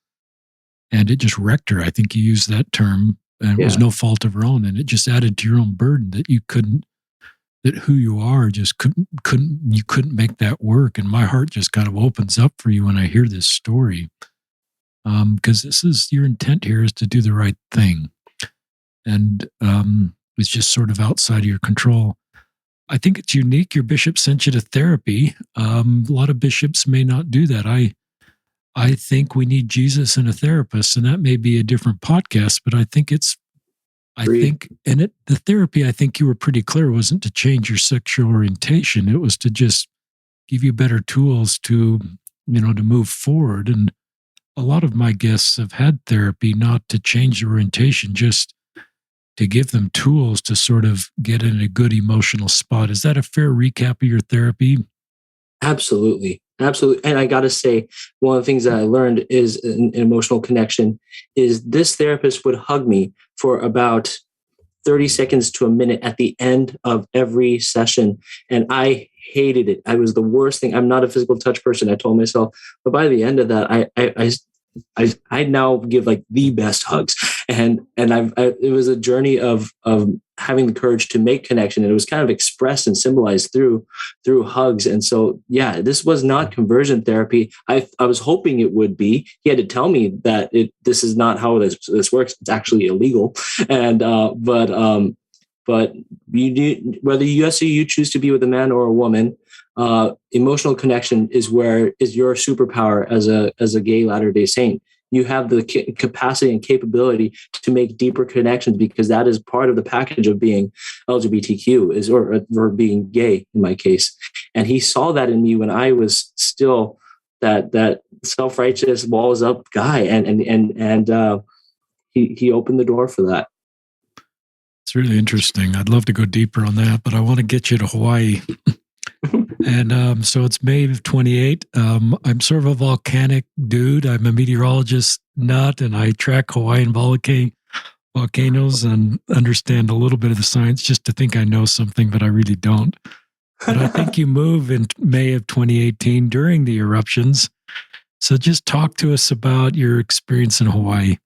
Speaker 1: And it just wrecked her. I think you used that term, and it was no fault of her own. And it just added to your own burden that who you are just couldn't make that work. And my heart just kind of opens up for you when I hear this story. Because this is your intent here is to do the right thing. And it's just sort of outside of your control. I think it's unique. Your bishop sent you to therapy. A lot of bishops may not do that. I think we need Jesus and a therapist, and that may be a different podcast, but I think the therapy, I think you were pretty clear, wasn't to change your sexual orientation. It was to just give you better tools to move forward. And a lot of my guests have had therapy not to change their orientation, just to give them tools to sort of get in a good emotional spot. Is that a fair recap of your therapy?
Speaker 2: Absolutely. Absolutely. And I got to say, one of the things that I learned is an emotional connection is this therapist would hug me for about 30 seconds to a minute at the end of every session. And I hated it. I was the worst thing. I'm not a physical touch person, I told myself. But by the end of that, I now give like the best hugs. And it was a journey of having the courage to make connection. And it was kind of expressed and symbolized through hugs. And so, yeah, this was not conversion therapy. I was hoping it would be. He had to tell me that this is not how this works. It's actually illegal. And but whether you choose to be with a man or a woman, emotional connection is your superpower as a gay Latter-day Saint. You have the capacity and capability to make deeper connections, because that is part of the package of being LGBTQ or being gay in my case. And he saw that in me when I was still that self-righteous walls up guy. And he opened the door for that.
Speaker 1: It's really interesting. I'd love to go deeper on that, but I want to get you to Hawaii. And so it's May of 28. I'm sort of a volcanic dude. I'm a meteorologist nut, and I track Hawaiian volcanoes and understand a little bit of the science just to think I know something, but I really don't. But I think you move in May of 2018 during the eruptions. So just talk to us about your experience in Hawaii.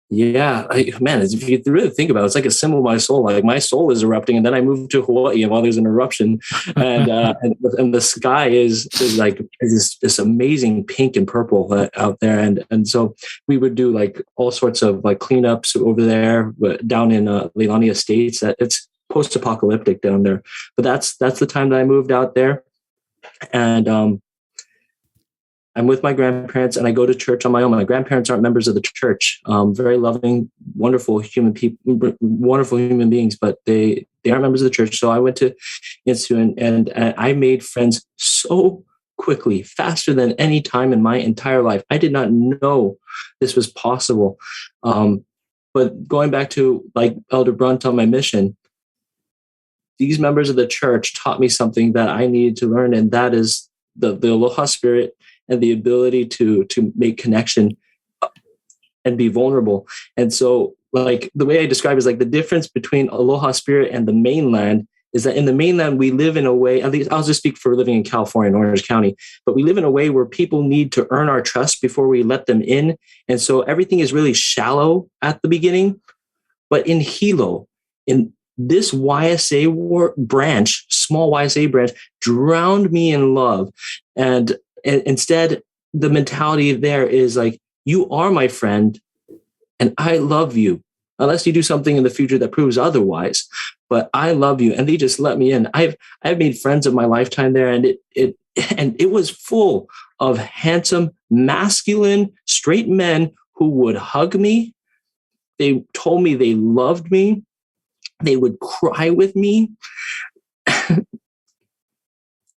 Speaker 2: Yeah, man, if you really think about it, it's like a symbol of my soul. Like my soul is erupting, and then I moved to Hawaii while there's an eruption, and the sky is like this amazing pink and purple out there, and so we would do like all sorts of like cleanups over there, but down in Leilani Estates. That it's post-apocalyptic down there, but that's the time that I moved out there, and I'm with my grandparents and I go to church on my own. My grandparents aren't members of the church. Very loving, wonderful human beings, but they aren't members of the church. So I went to Iese and I made friends so quickly, faster than any time in my entire life. I did not know this was possible. But going back to like Elder Brunt on my mission, these members of the church taught me something that I needed to learn, and that is the aloha spirit and the ability to make connection and be vulnerable. And so like the way I describe is like the difference between aloha spirit and the mainland is that in the mainland, we live in a way, at least I'll just speak for living in California, in Orange County, but we live in a way where people need to earn our trust before we let them in. And so everything is really shallow at the beginning. But in Hilo, in this YSA branch, small YSA branch, drowned me in love. And instead, the mentality there is like, you are my friend and I love you, unless you do something in the future that proves otherwise. But I love you. And they just let me in. I've made friends of my lifetime there, and it was full of handsome, masculine, straight men who would hug me. They told me they loved me. They would cry with me.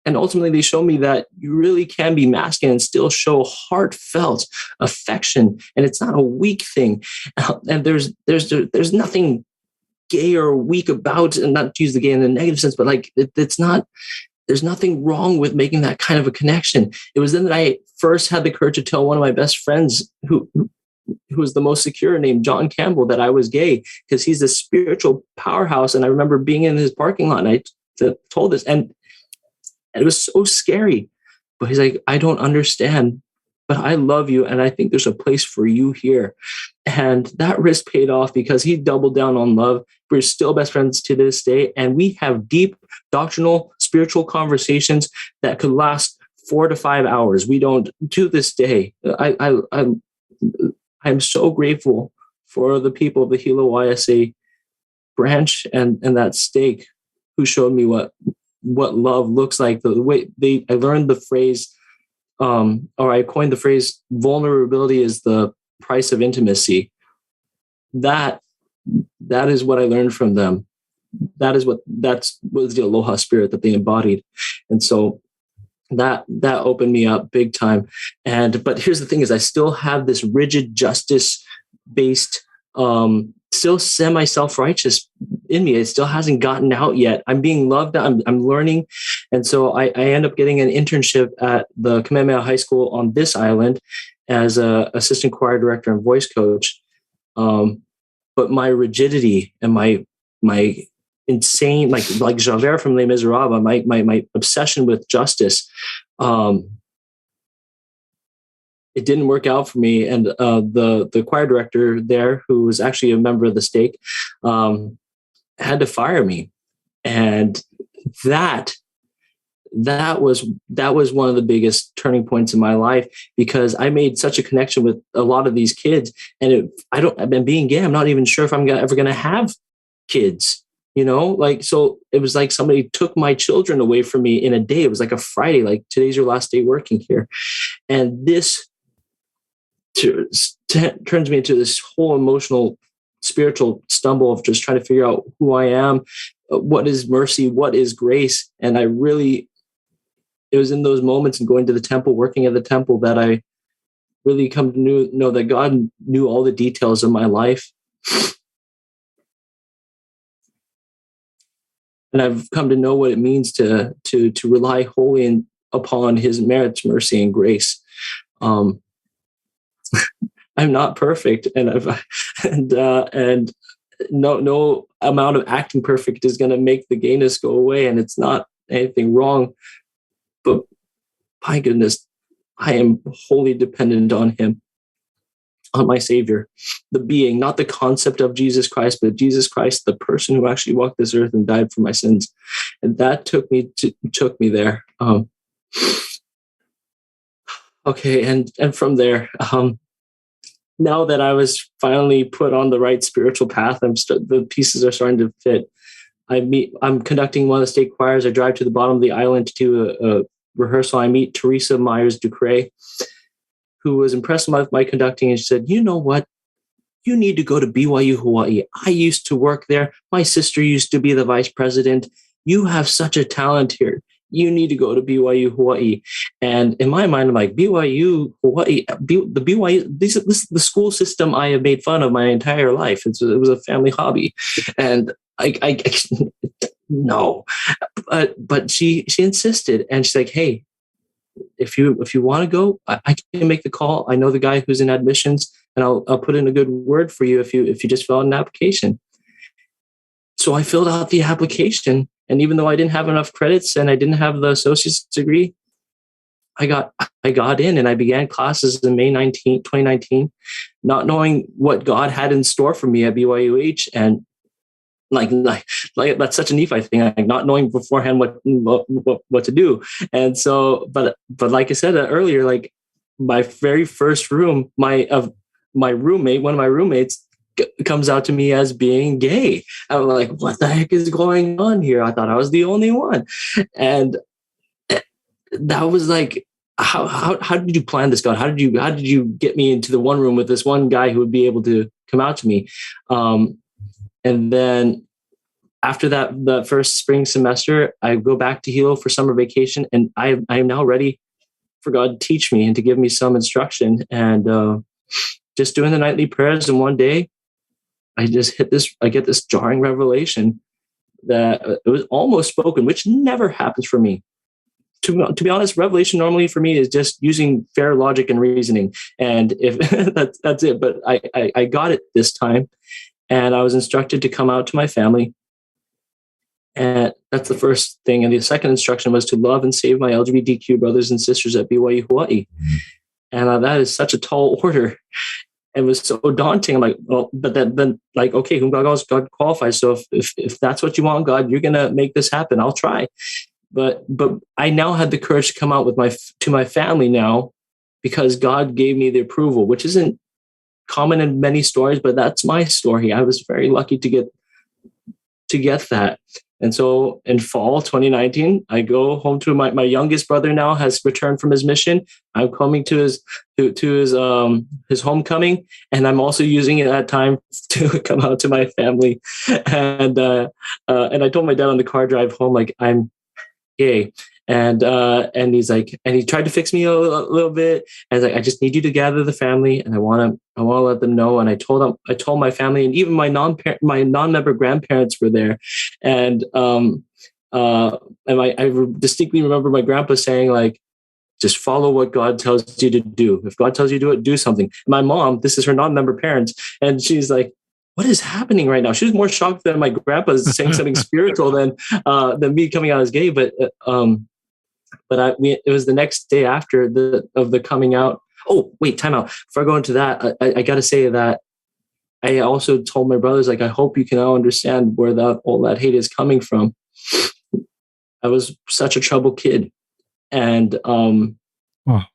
Speaker 2: And ultimately, they show me that you really can be masculine and still show heartfelt affection, and it's not a weak thing. And there's nothing gay or weak about, and not to use the gay in the negative sense, but like it's not. There's nothing wrong with making that kind of a connection. It was then that I first had the courage to tell one of my best friends who was the most secure, named John Campbell, that I was gay, because he's a spiritual powerhouse. And I remember being in his parking lot and I told this, and it was so scary. But he's like, I don't understand, but I love you. And I think there's a place for you here. And that risk paid off because he doubled down on love. We're still best friends to this day. And we have deep doctrinal, spiritual conversations that could last 4 to 5 hours. We don't, to this day. I'm so grateful for the people of the Hilo YSA branch and that stake who showed me what love looks like. The way I learned the phrase, or I coined the phrase, vulnerability is the price of intimacy. That is what I learned from them. That was the aloha spirit that they embodied. And so that opened me up big time. But here's the thing is I still have this rigid justice based, still semi self-righteous in me. It still hasn't gotten out yet. I'm being loved. I'm learning. And so I end up getting an internship at the Kamehameha High School on this island as a assistant choir director and voice coach. But my rigidity and my insane, like Javert from Les Miserables, my obsession with justice, it didn't work out for me. And the choir director there, who was actually a member of the stake, had to fire me. And that was one of the biggest turning points in my life, because I made such a connection with a lot of these kids. And I've been being gay, I'm not even sure if I'm ever going to have kids. So it was like somebody took my children away from me in a day. It was like a Friday, like today's your last day working here. And this turns me into this whole emotional, spiritual stumble of just trying to figure out who I am, what is mercy, what is grace. And it was in those moments and going to the temple, working at the temple, that really come to know that God knew all the details of my life. And I've come to know what it means to rely wholly upon his merits, mercy, and grace. I'm not perfect, and and no amount of acting perfect is going to make the gayness go away, and it's not anything wrong. But my goodness, I am wholly dependent on him, on my Savior, the being, not the concept of Jesus Christ, but Jesus Christ, the person who actually walked this earth and died for my sins. And that took me there. Okay, and from there, now that I was finally put on the right spiritual path, the pieces are starting to fit. I'm conducting one of the state choirs. I drive to the bottom of the island to do a rehearsal. I meet Teresa Myers-Ducray, who was impressed with my conducting, and she said, "You know what? You need to go to BYU-Hawaii. I used to work there. My sister used to be the vice president. You have such a talent here. You need to go to BYU-Hawaii." And in my mind, I'm like, BYU-Hawaii, the BYU, this is the school system I have made fun of my entire life. It was a family hobby. And I no, but she insisted, and she's like, "Hey, if you want to go, I can make the call. I know the guy who's in admissions, and I'll put in a good word for you if you just fill out an application." So I filled out the application, and even though I didn't have enough credits and I didn't have the associate's degree, I got in, and I began classes in May 19, 2019, not knowing what God had in store for me at BYUH. And like that's such a Nephi thing, like not knowing beforehand what to do. And so, but like I said earlier, like my very first room, one of my roommates comes out to me as being gay. I'm like, what the heck is going on here? I thought I was the only one. And that was like, how did you plan this, God? How did you get me into the one room with this one guy who would be able to come out to me? And then after the first spring semester, I go back to Hilo for summer vacation, and I am now ready for God to teach me and to give me some instruction. And just doing the nightly prayers, and one day I get this jarring revelation that it was almost spoken, which never happens for me. To be honest, revelation normally for me is just using fair logic and reasoning, and if that's it. But I got it this time. And I was instructed to come out to my family. And that's the first thing. And the second instruction was to love and save my LGBTQ brothers and sisters at BYU-Hawaii. And that is such a tall order. It was so daunting. I'm like, well, but then like, okay, whom God calls, God qualifies. So if that's what you want, God, you're going to make this happen. I'll try. But I now had the courage to come out to my family now, because God gave me the approval, which isn't common in many stories, but that's my story. I was very lucky to get that. And so in fall 2019, I go home to my youngest brother now has returned from his mission. I'm coming to his homecoming, and I'm also using it that time to come out to my family. And I told my dad on the car drive home, like, I'm gay. And he's like, and he tried to fix me a little bit. And I was like, I just need you to gather the family, and I want to let them know. And I told my family, and even my non-member grandparents were there. And I distinctly remember my grandpa saying, like, just follow what God tells you to do. If God tells you to do it, do something. My mom, this is her non-member parents, and she's like, what is happening right now? She was more shocked that my grandpa is saying something spiritual than me coming out as gay. But it was the next day after the coming out. Oh, wait, time out. Before I go into that, I got to say that I also told my brothers, like, I hope you can now understand where all that hate is coming from. I was such a troubled kid. And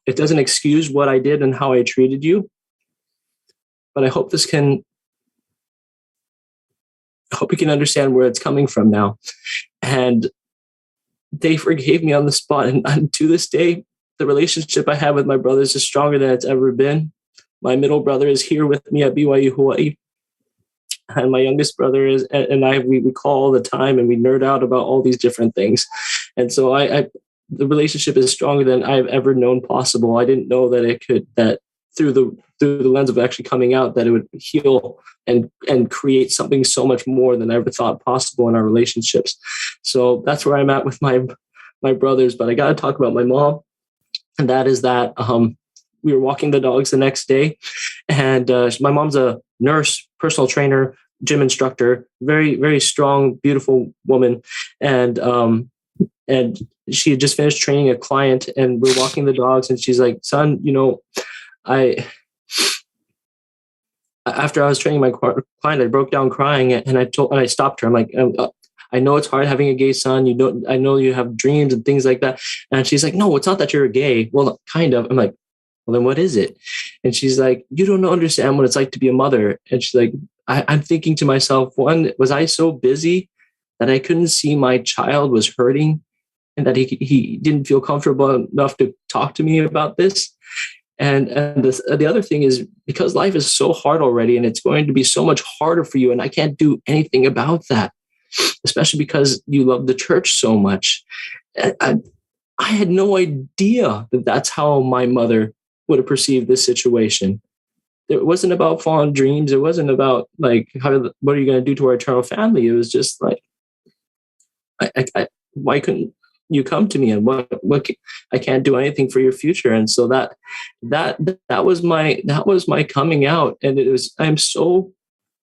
Speaker 2: It doesn't excuse what I did and how I treated you. But I hope we can understand where it's coming from now. And they forgave me on the spot. And to this day, the relationship I have with my brothers is stronger than it's ever been. My middle brother is here with me at BYU-Hawaii. And my youngest brother we call all the time, and we nerd out about all these different things. And so the relationship is stronger than I've ever known possible. I didn't know that through the lens of actually coming out, that it would heal and create something so much more than I ever thought possible in our relationships. So that's where I'm at with my brothers. But I got to talk about my mom, and that is that we were walking the dogs the next day, and my mom's a nurse, personal trainer, gym instructor, very, very strong, beautiful woman. And she had just finished training a client, and we're walking the dogs, and she's like, son, after I was training my client, I broke down crying, and I stopped her. I'm like, I know it's hard having a gay son. I know you have dreams and things like that. And she's like, no, it's not that you're gay. Well, kind of. I'm like, well, then what is it? And she's like, you don't understand what it's like to be a mother. And she's like, I'm thinking to myself, one, was I so busy that I couldn't see my child was hurting, and that he didn't feel comfortable enough to talk to me about this? And the other thing is, because life is so hard already, and it's going to be so much harder for you, and I can't do anything about that, especially because you love the church so much. I had no idea that that's how my mother would have perceived this situation. It wasn't about fallen dreams. It wasn't about like, what are you going to do to our eternal family? It was just like, why couldn't you come to me, and what I can't do anything for your future. And so that was my coming out. And I'm so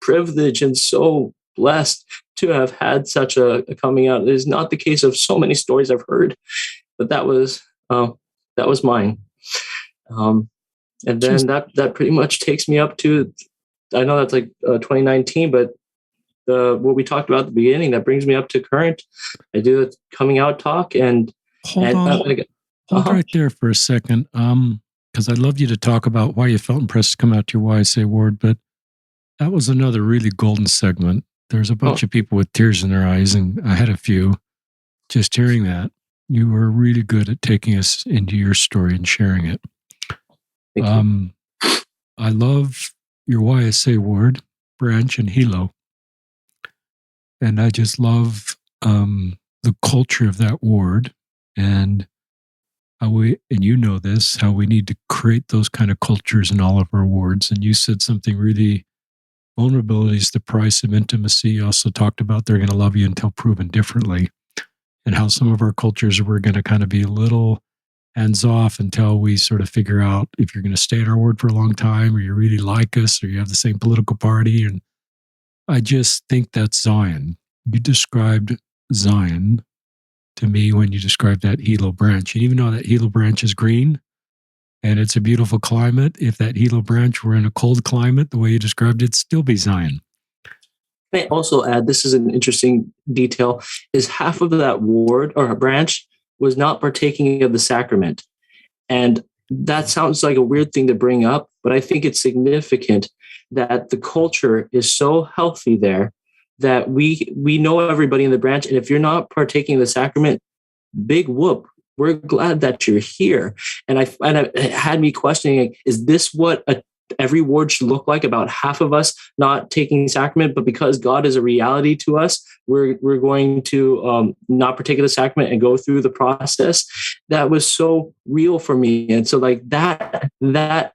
Speaker 2: privileged and so blessed to have had such a coming out. It is not the case of so many stories I've heard, but that was mine. And then that pretty much takes me up to, I know that's like 2019, but what we talked about at the beginning, that brings me up to current. I do the coming out talk, and
Speaker 1: hold right there for a second, because I'd love you to talk about why you felt impressed to come out to your YSA ward, but that was another really golden segment. There's a bunch of people with tears in their eyes, and I had a few. Just hearing that, you were really good at taking us into your story and sharing it.
Speaker 2: Thank you.
Speaker 1: I love your YSA ward, Branch and Hilo. And I just love the culture of that ward, and how you know this, how we need to create those kind of cultures in all of our wards. And you said something really, vulnerability is the price of intimacy. You also talked about they're going to love you until proven differently, and how some of our cultures, we're going to kind of be a little hands off until we sort of figure out if you're going to stay in our ward for a long time, or you really like us, or you have the same political party. And I just think that's Zion. You described Zion to me when you described that Hilo branch. And even though that Hilo branch is green and it's a beautiful climate, if that Hilo branch were in a cold climate, the way you described it, it'd still be Zion.
Speaker 2: Can I also add, this is an interesting detail, is half of that ward or branch was not partaking of the sacrament. And that sounds like a weird thing to bring up, but I think it's significant that the culture is so healthy there that we know everybody in the branch. And if you're not partaking of the sacrament, big whoop. We're glad that you're here. And it had me questioning, is this what every ward should look like? About half of us not taking sacrament, but because God is a reality to us, we're going to not partake of the sacrament and go through the process. That was so real for me. And so like that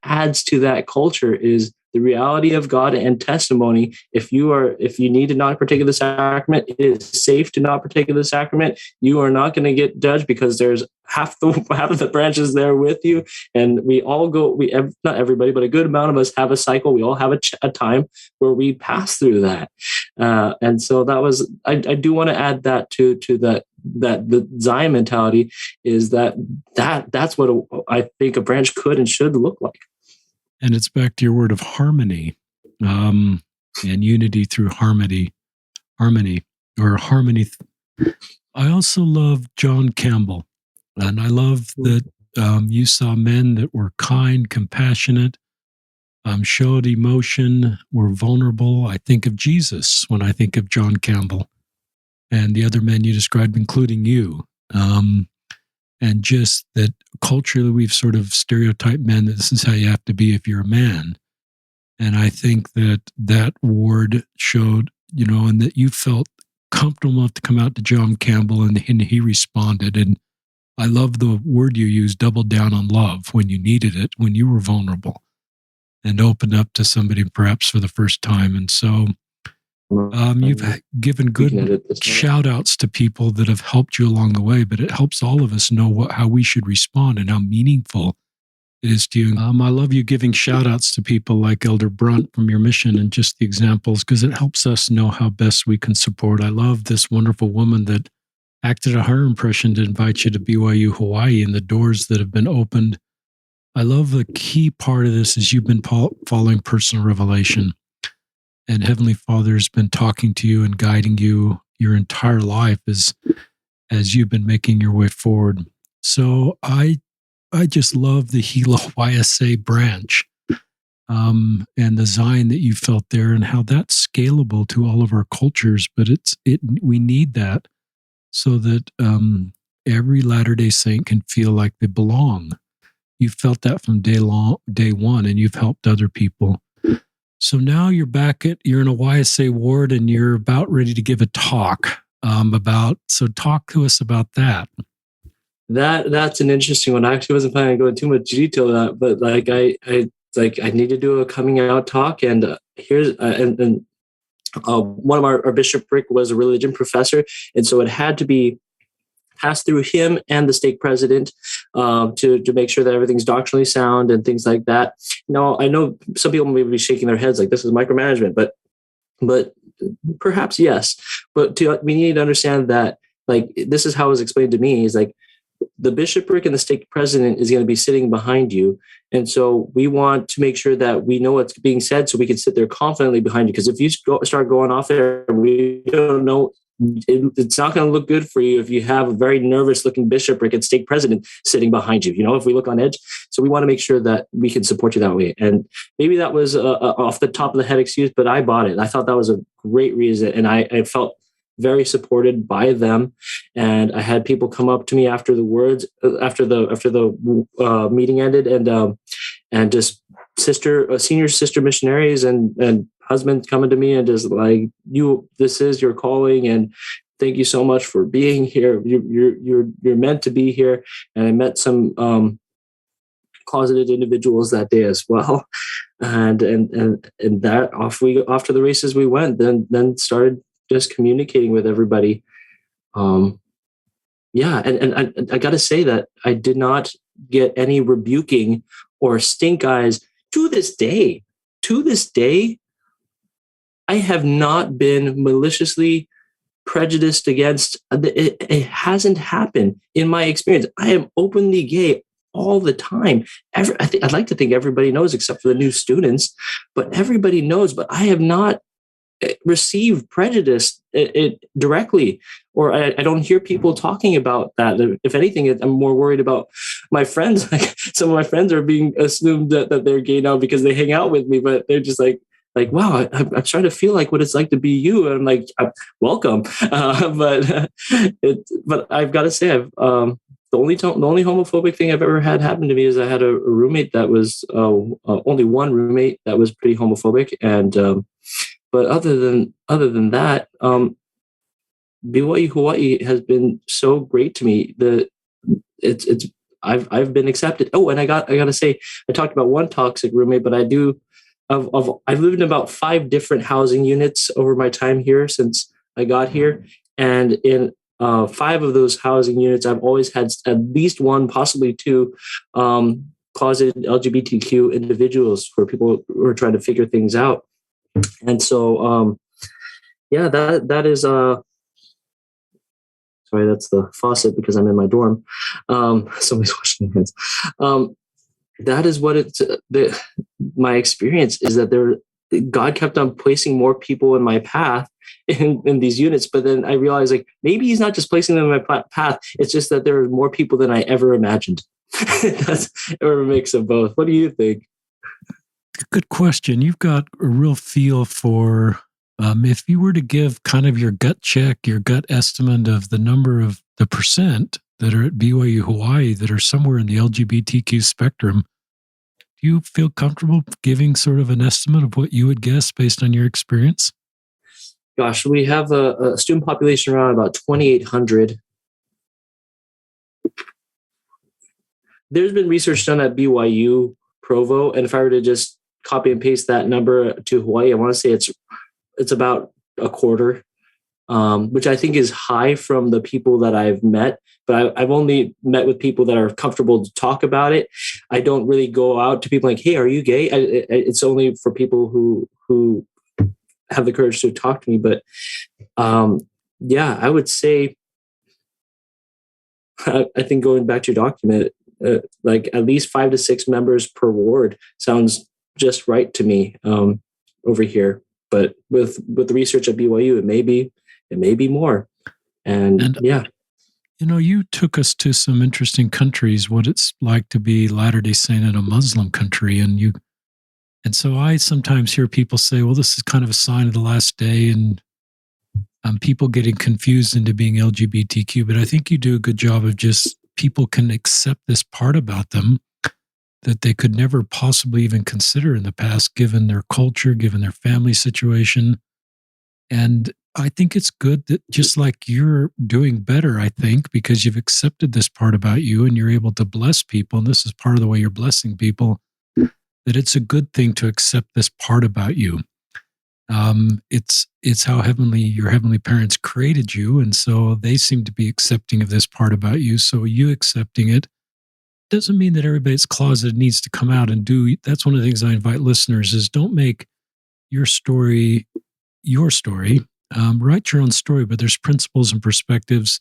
Speaker 2: adds to that culture, is the reality of God and testimony. If you need to not partake of the sacrament, it is safe to not partake of the sacrament. You are not going to get judged, because there's half of the branches there with you. And we all go, not everybody, but a good amount of us have a cycle. We all have a time where we pass through that. And so that was, I do want to add that to that the Zion mentality is that's what I think a branch could and should look like.
Speaker 1: And it's back to your word of harmony, and unity through harmony. I also love John Campbell, and I love that you saw men that were kind, compassionate, showed emotion, were vulnerable. I think of Jesus when I think of John Campbell, and the other men you described, including you. And just that culturally we've sort of stereotyped men that this is how you have to be if you're a man. And I think that ward showed, and that you felt comfortable enough to come out to John Campbell, and he responded. And I love the word you used, double down on love, when you needed it, when you were vulnerable. and open up to somebody perhaps for the first time. And so you've given good shout outs to people that have helped you along the way, but it helps all of us know how we should respond and how meaningful it is to you. I love you giving shout outs to people like Elder Brunt from your mission and just the examples, because it helps us know how best we can support. I love this wonderful woman that acted on her impression to invite you to BYU-Hawaii and the doors that have been opened. I love the key part of this is you've been following personal revelation, and Heavenly Father has been talking to you and guiding you your entire life as you've been making your way forward. So I just love the Hilo YSA branch and the Zion that you felt there, and how that's scalable to all of our cultures. But we need that so that every Latter-day Saint can feel like they belong. You felt that from day one, and you've helped other people. So now you're in a YSA ward, and you're about ready to give a talk so talk to us about that.
Speaker 2: That's an interesting one. I actually wasn't planning on going too much detail on that, but like I need to do a coming out talk, and here's one of our bishopric was a religion professor, and so it had to be passed through him and the stake president to make sure that everything's doctrinally sound and things like that. Now, I know some people may be shaking their heads like this is micromanagement, but perhaps yes. But we need to understand that, like, this is how it was explained to me, is like the bishopric and the stake president is going to be sitting behind you. And so we want to make sure that we know what's being said so we can sit there confidently behind you. Because if you start going off there, we don't know, it's not going to look good for you if you have a very nervous looking bishopric and stake president sitting behind you, if we look on edge. So we want to make sure that we can support you that way. And maybe that was off the top of the head excuse, but I bought it. I thought that was a great reason. And I felt very supported by them. And I had people come up to me after the meeting ended, and just senior sister missionaries and husbands coming to me and just like, this is your calling, and thank you so much for being here. You're meant to be here. And I met some closeted individuals that day as well. And that off to the races we went, then started just communicating with everybody. And I got to say that I did not get any rebuking or stink eyes to this day. To this day, I have not been maliciously prejudiced against. It hasn't happened in my experience. I am openly gay all the time. I'd like to think everybody knows, except for the new students, but everybody knows. But I have not received prejudice directly, or I don't hear people talking about that. If anything, I'm more worried about my friends. Like, some of my friends are being assumed that they're gay now because they hang out with me, but they're just like, wow, I'm trying to feel like what it's like to be you. And I'm like, welcome. But I've got to say, the only homophobic thing I've ever had happen to me is I had a roommate that was only one roommate that was pretty homophobic. And, but other than that, BYU-Hawaii has been so great to me. I've been accepted. Oh, and I got to say, I talked about one toxic roommate, but I've lived in about 5 different housing units over my time here since I got here. And in 5 of those housing units, I've always had at least one, possibly 2, closeted LGBTQ individuals, for people who are trying to figure things out. And so, that is, sorry, that's the faucet because I'm in my dorm. Somebody's washing their hands. That is what my experience is, that God kept on placing more people in my path in these units. But then I realized, like, maybe he's not just placing them in my path. It's just that there are more people than I ever imagined. That's a mix of both. What do you think?
Speaker 1: Good question. You've got a real feel for, if you were to give kind of your gut check, your gut estimate of the number of the percent that are at BYU-Hawaii that are somewhere in the LGBTQ spectrum, do you feel comfortable giving sort of an estimate of what you would guess based on your experience?
Speaker 2: Gosh, we have a student population around about 2,800. There's been research done at BYU Provo, and if I were to just copy and paste that number to Hawaii, I want to say it's about a quarter, which I think is high from the people that I've met. But I've only met with people that are comfortable to talk about it. I don't really go out to people like, "Hey, are you gay?" It's only for people who have the courage to talk to me. But yeah, I would say, I think going back to your document, like at least 5 to 6 members per ward sounds just right to me over here. But with the research at BYU, it may be more. And yeah.
Speaker 1: You took us to some interesting countries, what it's like to be Latter-day Saint in a Muslim country. And so I sometimes hear people say, well, this is kind of a sign of the last day, and people getting confused into being LGBTQ. But I think you do a good job of just people can accept this part about them that they could never possibly even consider in the past, given their culture, given their family situation. And I think it's good that just like you're doing better, I think, because you've accepted this part about you and you're able to bless people. And this is part of the way you're blessing people, that it's a good thing to accept this part about you. It's how your heavenly parents created you. And so they seem to be accepting of this part about you. So you accepting it doesn't mean that everybody's closet needs to come out and do. That's one of the things I invite listeners is don't make your story your story. Write your own story, but there's principles and perspectives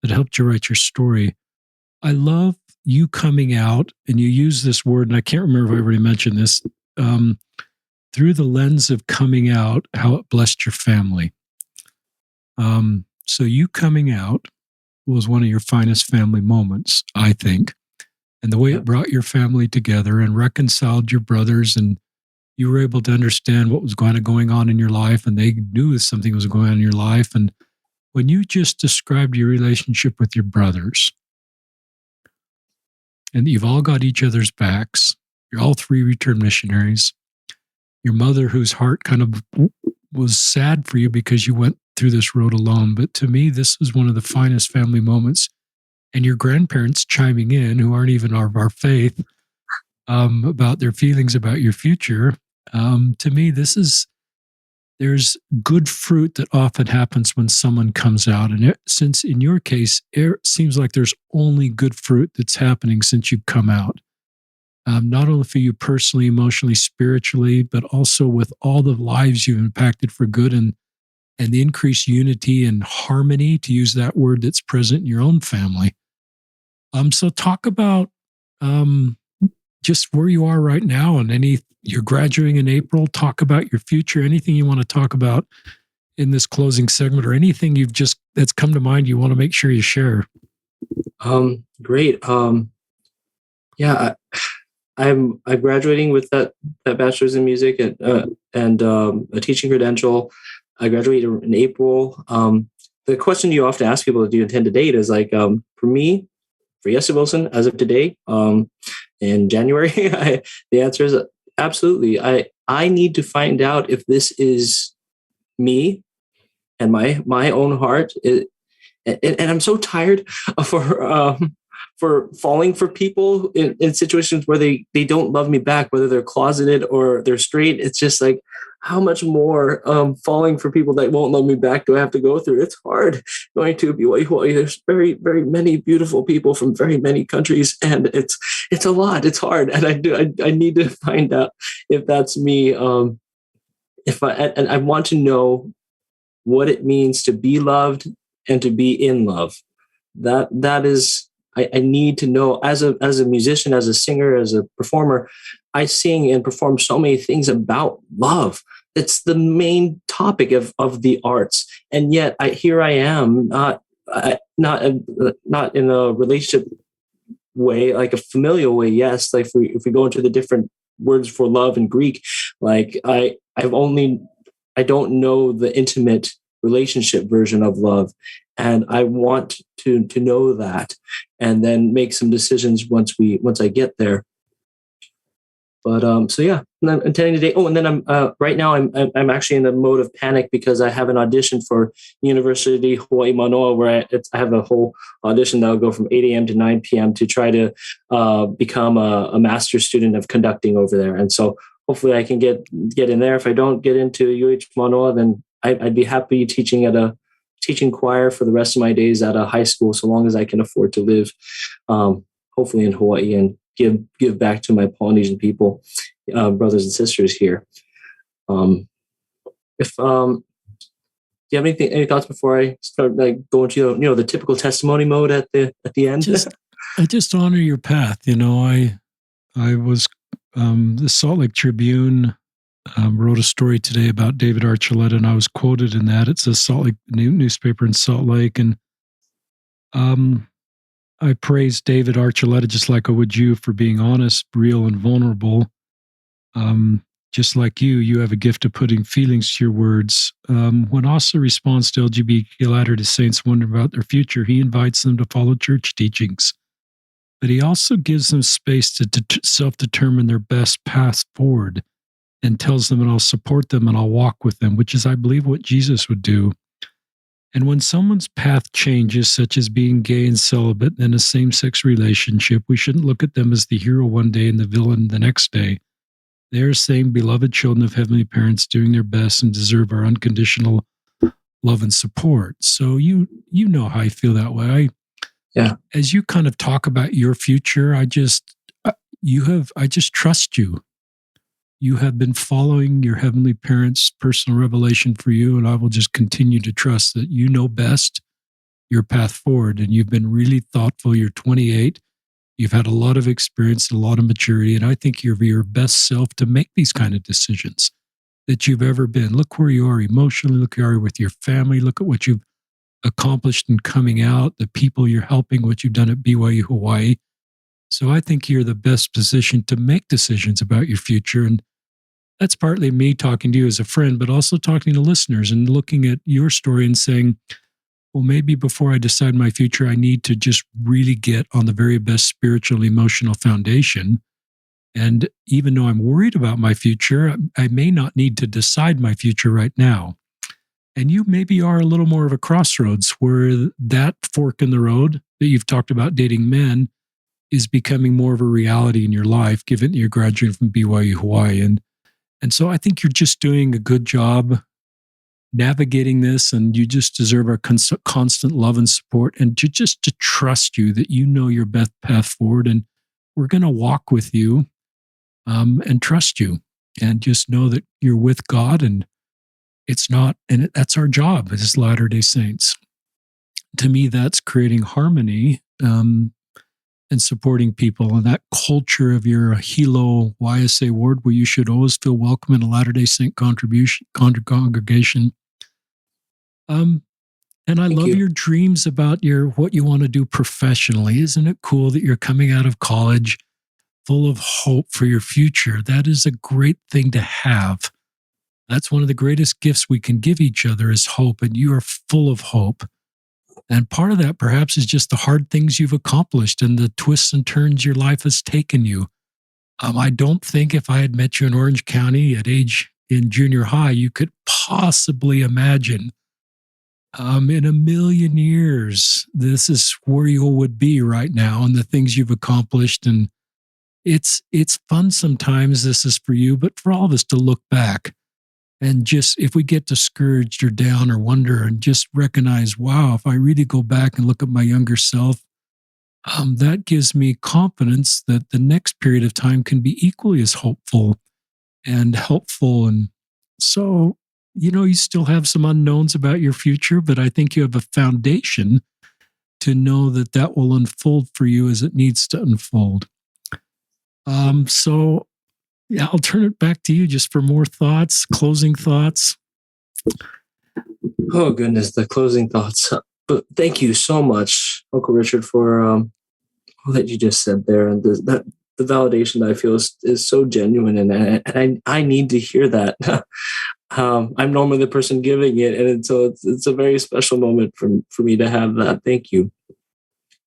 Speaker 1: that helped you write your story. I love you coming out, and you use this word, and I can't remember if I already mentioned this, through the lens of coming out, how it blessed your family. So you coming out was one of your finest family moments, I think. And the way it brought your family together and reconciled your brothers, and you were able to understand what was going on in your life, and they knew something was going on in your life. And when you just described your relationship with your brothers, and you've all got each other's backs, you're all 3 returned missionaries, your mother, whose heart kind of was sad for you because you went through this road alone. But to me, this is one of the finest family moments. And your grandparents chiming in, who aren't even of our faith, about their feelings about your future. To me, there's good fruit that often happens when someone comes out. And since in your case, it seems like there's only good fruit that's happening since you've come out. Not only for you personally, emotionally, spiritually, but also with all the lives you've impacted for good, and the increased unity and harmony, to use that word, that's present in your own family. So talk about just where you are right now, and you're graduating in April. Talk about your future, anything you want to talk about in this closing segment, or anything that's come to mind you want to make sure you share.
Speaker 2: Great. Yeah, I'm graduating with that bachelor's in music and a teaching credential. I graduated in April. The question you often ask people, do you intend to date, is like, for me, for Iese Wilson, as of today, in January, the answer is absolutely. I need to find out if this is me and my own heart. And I'm so tired for falling for people in situations where they don't love me back, whether they're closeted or they're straight. It's just like, how much more falling for people that won't love me back do I have to go through? It's hard going to BYU-Hawaii. There's very, very many beautiful people from very many countries, and it's a lot. It's hard, and I need to find out if that's me. And I want to know what it means to be loved and to be in love. That is, I need to know, as a musician, as a singer, as a performer. I sing and perform so many things about love. It's the main topic of the arts, and yet here I am, not in a relationship way, like a familial way. Yes, like if we go into the different words for love in Greek, like I don't know the intimate relationship version of love, and I want to know that, and then make some decisions once I get there. But so yeah, I'm intending today. Oh, and then I'm right now I'm actually in a mode of panic because I have an audition for University Hawaii Manoa, where I have a whole audition that'll go from 8 a.m. to 9 p.m. to try to become a master's student of conducting over there. And so hopefully I can get in there. If I don't get into UH Manoa, then I'd be happy teaching choir for the rest of my days at a high school, so long as I can afford to live, hopefully in Hawaii, and give back to my Polynesian people, brothers and sisters here. If do you have any thoughts before I start going to the typical testimony mode at the end?
Speaker 1: I just honor your path. I was the Salt Lake Tribune wrote a story today about David Archuleta, and I was quoted in that. It's a Salt Lake newspaper in Salt Lake, and I praise David Archuleta just like I would you for being honest, real, and vulnerable. Just like you have a gift of putting feelings to your words. When Iese responds to LGBT Latter-day Saints wondering about their future, he invites them to follow church teachings. But he also gives them space to self-determine their best path forward, and tells them, and I'll support them and I'll walk with them, which is, I believe, what Jesus would do. And when someone's path changes, such as being gay and celibate in a same-sex relationship, we shouldn't look at them as the hero one day and the villain the next day. They're same beloved children of heavenly parents doing their best and deserve our unconditional love and support. So you know how I feel that way. As you kind of talk about your future, I just trust you. You have been following your heavenly parents' personal revelation for you, and I will just continue to trust that you know best your path forward. And you've been really thoughtful. You're 28. You've had a lot of experience, a lot of maturity, and I think you're your best self to make these kind of decisions that you've ever been. Look where you are emotionally. Look where you are with your family. Look at what you've accomplished in coming out, the people you're helping, what you've done at BYU-Hawaii. So I think you're the best position to make decisions about your future. And that's partly me talking to you as a friend, but also talking to listeners and looking at your story and saying, well, maybe before I decide my future, I need to just really get on the very best spiritual, emotional foundation. And even though I'm worried about my future, I may not need to decide my future right now. And you maybe are a little more of a crossroads where that fork in the road that you've talked about dating men is becoming more of a reality in your life, given that you're graduating from BYU-Hawaii. And so I think you're just doing a good job navigating this, and you just deserve our constant love and support, and to trust you that you know your best path forward, and we're going to walk with you and trust you, and just know that you're with God, and that's our job as Latter-day Saints. To me, that's creating harmony and supporting people, and that culture of your Hilo YSA ward where you should always feel welcome in a Latter-day Saint congregation. And I love your dreams about what you want to do professionally. Isn't it cool that you're coming out of college full of hope for your future? That is a great thing to have. That's one of the greatest gifts we can give each other is hope, and you are full of hope. And part of that perhaps is just the hard things you've accomplished and the twists and turns your life has taken you. I don't think if I had met you in Orange County in junior high, you could possibly imagine in a million years, this is where you would be right now and the things you've accomplished. And it's fun sometimes, this is for you, but for all of us to look back and just, if we get discouraged or down or wonder, and just recognize, wow, if I really go back and look at my younger self, that gives me confidence that the next period of time can be equally as hopeful and helpful. And so, you still have some unknowns about your future, but I think you have a foundation to know that will unfold for you as it needs to unfold. So yeah, I'll turn it back to you just for more thoughts, closing thoughts.
Speaker 2: Oh goodness, the closing thoughts. But thank you so much, Uncle Richard, for all that you just said there, and the validation that I feel is so genuine, and I need to hear that. I'm normally the person giving it, and so it's a very special moment for me to have that. Thank you.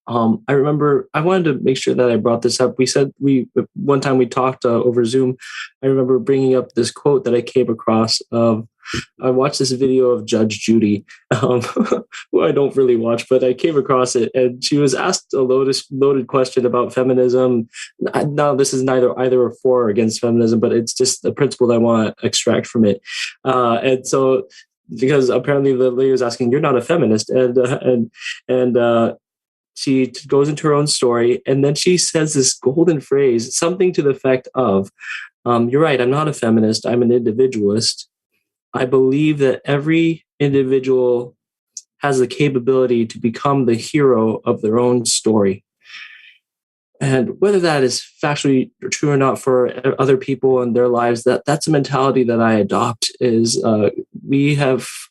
Speaker 2: I remember I wanted to make sure that I brought this up. We said one time we talked over Zoom. I remember bringing up this quote that I came across of. I watched this video of Judge Judy, who I don't really watch, but I came across it, and she was asked a loaded question about feminism. Now, this is neither either or for or against feminism, but it's just the principle that I want to extract from it. And so, because apparently the lady was asking, "You're not a feminist," and she goes into her own story, and then she says this golden phrase, something to the effect of, "You're right. I'm not a feminist. I'm an individualist. I believe that every individual has the capability to become the hero of their own story." And whether that is factually true or not for other people in their lives, that's a mentality that I adopt. Is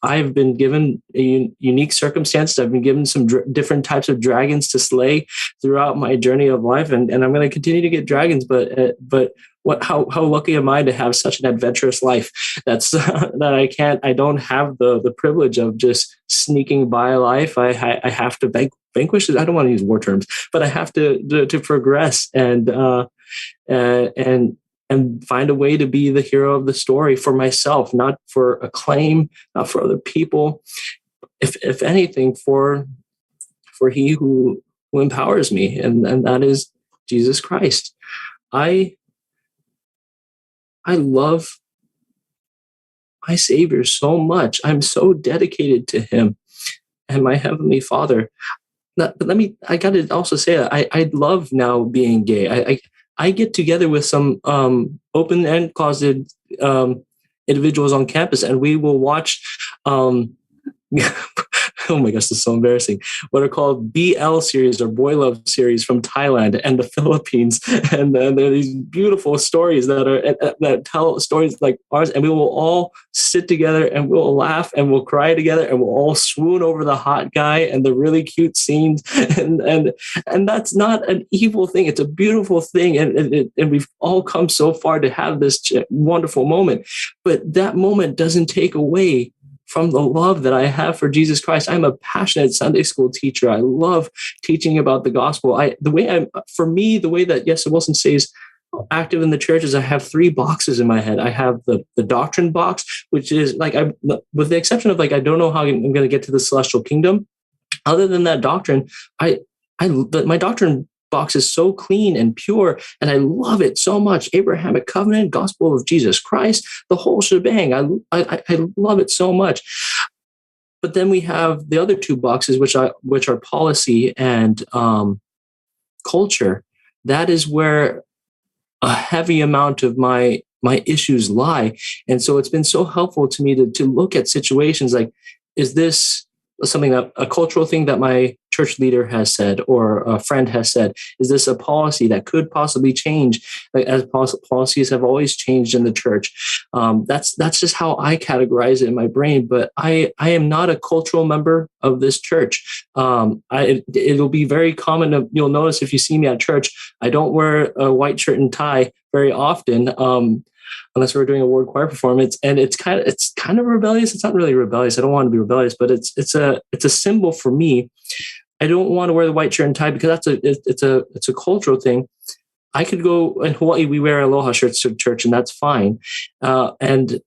Speaker 2: I've been given a unique circumstance. I've been given some different types of dragons to slay throughout my journey of life, and I'm going to continue to get dragons. But how lucky am I to have such an adventurous life? That's that I don't have the privilege of just sneaking by life. I have to vanquish it. I don't want to use war terms, but I have to progress and find a way to be the hero of the story for myself, not for acclaim, not for other people. If anything, for He who empowers me, and that is Jesus Christ. I love my Savior so much. I'm so dedicated to Him and my Heavenly Father. But I got to also say, I love now being gay. I get together with some open and closeted individuals on campus, and we will watch oh my gosh, this is so embarrassing. What are called BL series or boy love series from Thailand and the Philippines, and then there are these beautiful stories that tell stories like ours, and we will all sit together and we'll laugh and we'll cry together and we'll all swoon over the hot guy and the really cute scenes, and that's not an evil thing. It's a beautiful thing, and we've all come so far to have this wonderful moment, but that moment doesn't take away from the love that I have for Jesus Christ. I'm a passionate Sunday school teacher. I love teaching about the gospel. The way that Iese Wilson says active in the church is I have 3 boxes in my head. I have the doctrine box, which is like, with the exception of like, I don't know how I'm going to get to the celestial kingdom. Other than that doctrine, my doctrine box is so clean and pure, and I love it so much. Abrahamic covenant, gospel of Jesus Christ, the whole shebang. I love it so much. But then we have the other 2 boxes, which are policy and culture. That is where a heavy amount of my issues lie. And so it's been so helpful to me to look at situations like, is this something that a cultural thing that my church leader has said or a friend has said? Is this a policy that could possibly change, like, as policies have always changed in the church? That's just how I categorize it in my brain. But I am not a cultural member of this church. It'll be very common. You'll notice if you see me at church, I don't wear a white shirt and tie very often. Unless we're doing a ward choir performance, and it's kind of rebellious. It's not really rebellious. I don't want to be rebellious, but it's a symbol for me. I don't want to wear the white shirt and tie because it's a cultural thing. I could go in Hawaii. We wear aloha shirts to church, and that's fine. And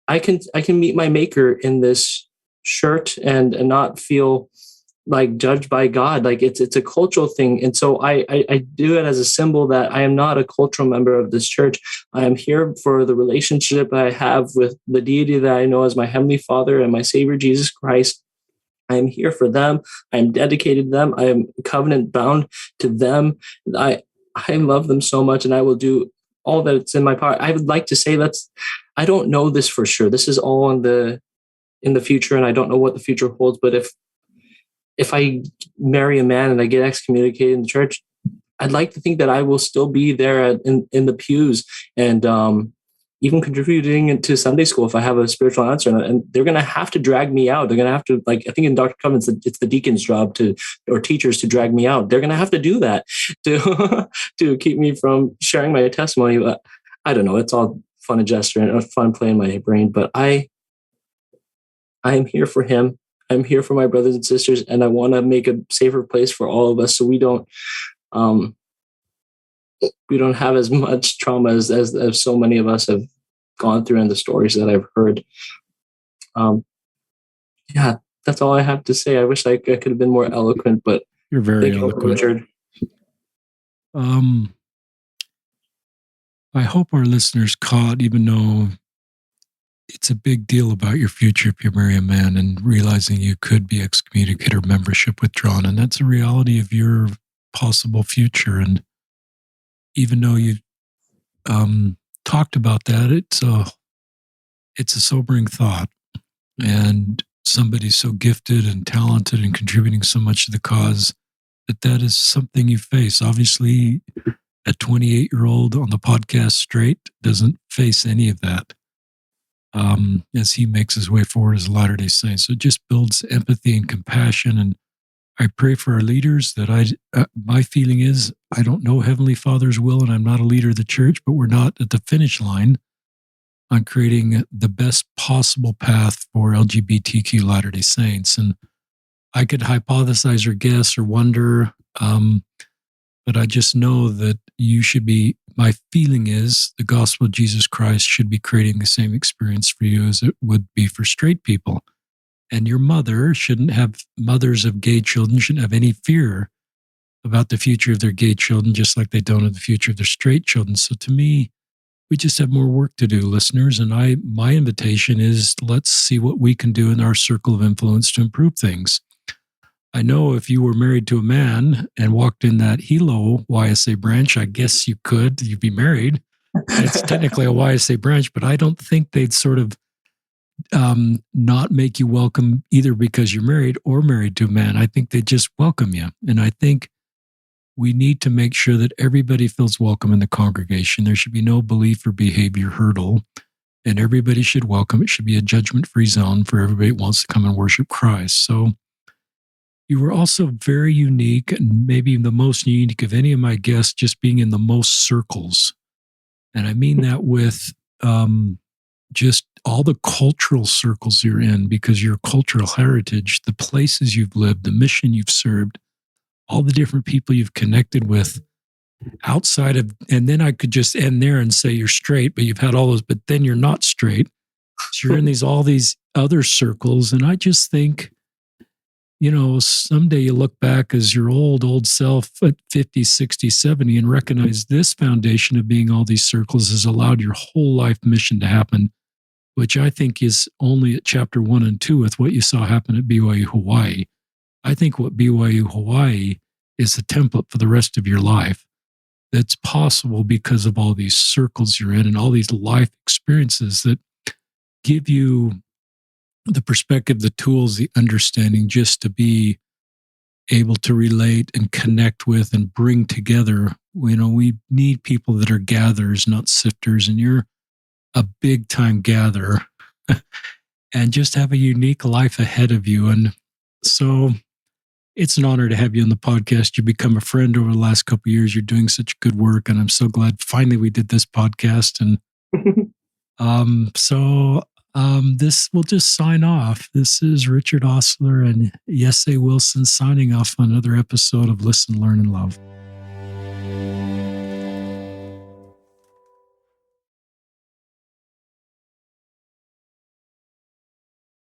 Speaker 2: I can meet my Maker in this shirt and not feel like judged by God. Like it's a cultural thing. And so I do it as a symbol that I am not a cultural member of this church. I am here for the relationship I have with the deity that I know as my Heavenly Father and my Savior, Jesus Christ. I am here for them. I am dedicated to them. I am covenant bound to them. I love them so much, and I will do all that's in my power. I would like to say I don't know this for sure. This is all in the future, and I don't know what the future holds. But if I marry a man and I get excommunicated in the church, I'd like to think that I will still be there in the pews and even contributing into Sunday school if I have a spiritual answer. And they're going to have to drag me out. They're going to have to, like, I think in Dr. Covenant's, it's the deacon's job or teachers to drag me out. They're going to have to do that to keep me from sharing my testimony. But I don't know. It's all fun and gesture and fun play in my brain. But I am here for him. I'm here for my brothers and sisters, and I want to make a safer place for all of us, so we don't have as much trauma as so many of us have gone through in the stories that I've heard. Yeah, that's all I have to say. I wish I could have been more eloquent, but
Speaker 1: you're very eloquent,
Speaker 2: Richard.
Speaker 1: I hope our listeners caught, even though it's a big deal about your future if you marry a man, and realizing you could be excommunicated or membership withdrawn. And that's a reality of your possible future. And even though you talked about that, it's a sobering thought. And somebody so gifted and talented and contributing so much to the cause, that is something you face. Obviously, a 28-year-old on the podcast straight doesn't face any of that as he makes his way forward as a Latter-day Saint. So it just builds empathy and compassion. And I pray for our leaders that my feeling is, I don't know Heavenly Father's will, and I'm not a leader of the church, but we're not at the finish line on creating the best possible path for LGBTQ Latter-day Saints. And I could hypothesize or guess or wonder, but I just know that my feeling is the gospel of Jesus Christ should be creating the same experience for you as it would be for straight people. And your mothers of gay children shouldn't have any fear about the future of their gay children, just like they don't have the future of their straight children. So to me, we just have more work to do, listeners. And my invitation is, let's see what we can do in our circle of influence to improve things. I know if you were married to a man and walked in that Hilo YSA branch, I guess you'd be married. It's technically a YSA branch, but I don't think they'd sort of not make you welcome either because you're married or married to a man. I think they just welcome you. And I think we need to make sure that everybody feels welcome in the congregation. There should be no belief or behavior hurdle, and everybody should welcome. It should be a judgment-free zone for everybody who wants to come and worship Christ. So you were also very unique, and maybe the most unique of any of my guests, just being in the most circles. And I mean that with just all the cultural circles you're in, because your cultural heritage, the places you've lived, the mission you've served, all the different people you've connected with outside of, and then I could just end there and say you're straight, but you've had all those, but then you're not straight. So you're in all these other circles. And I just think, someday you look back as your old self at 50, 60, 70 and recognize this foundation of being all these circles has allowed your whole life mission to happen, which I think is only at chapter 1 and 2 with what you saw happen at BYU-Hawaii. I think what BYU-Hawaii is the template for the rest of your life. That's possible because of all these circles you're in and all these life experiences that give you the perspective, the tools, the understanding just to be able to relate and connect with and bring together. We need people that are gatherers, not sifters, and you're a big time gatherer and just have a unique life ahead of you. And so it's an honor to have you on the podcast. You've become a friend over the last couple of years. You're doing such good work, and I'm so glad finally we did this podcast. And this will just sign off. This is Richard Osler and Iese Wilson signing off on another episode of Listen, Learn, and Love.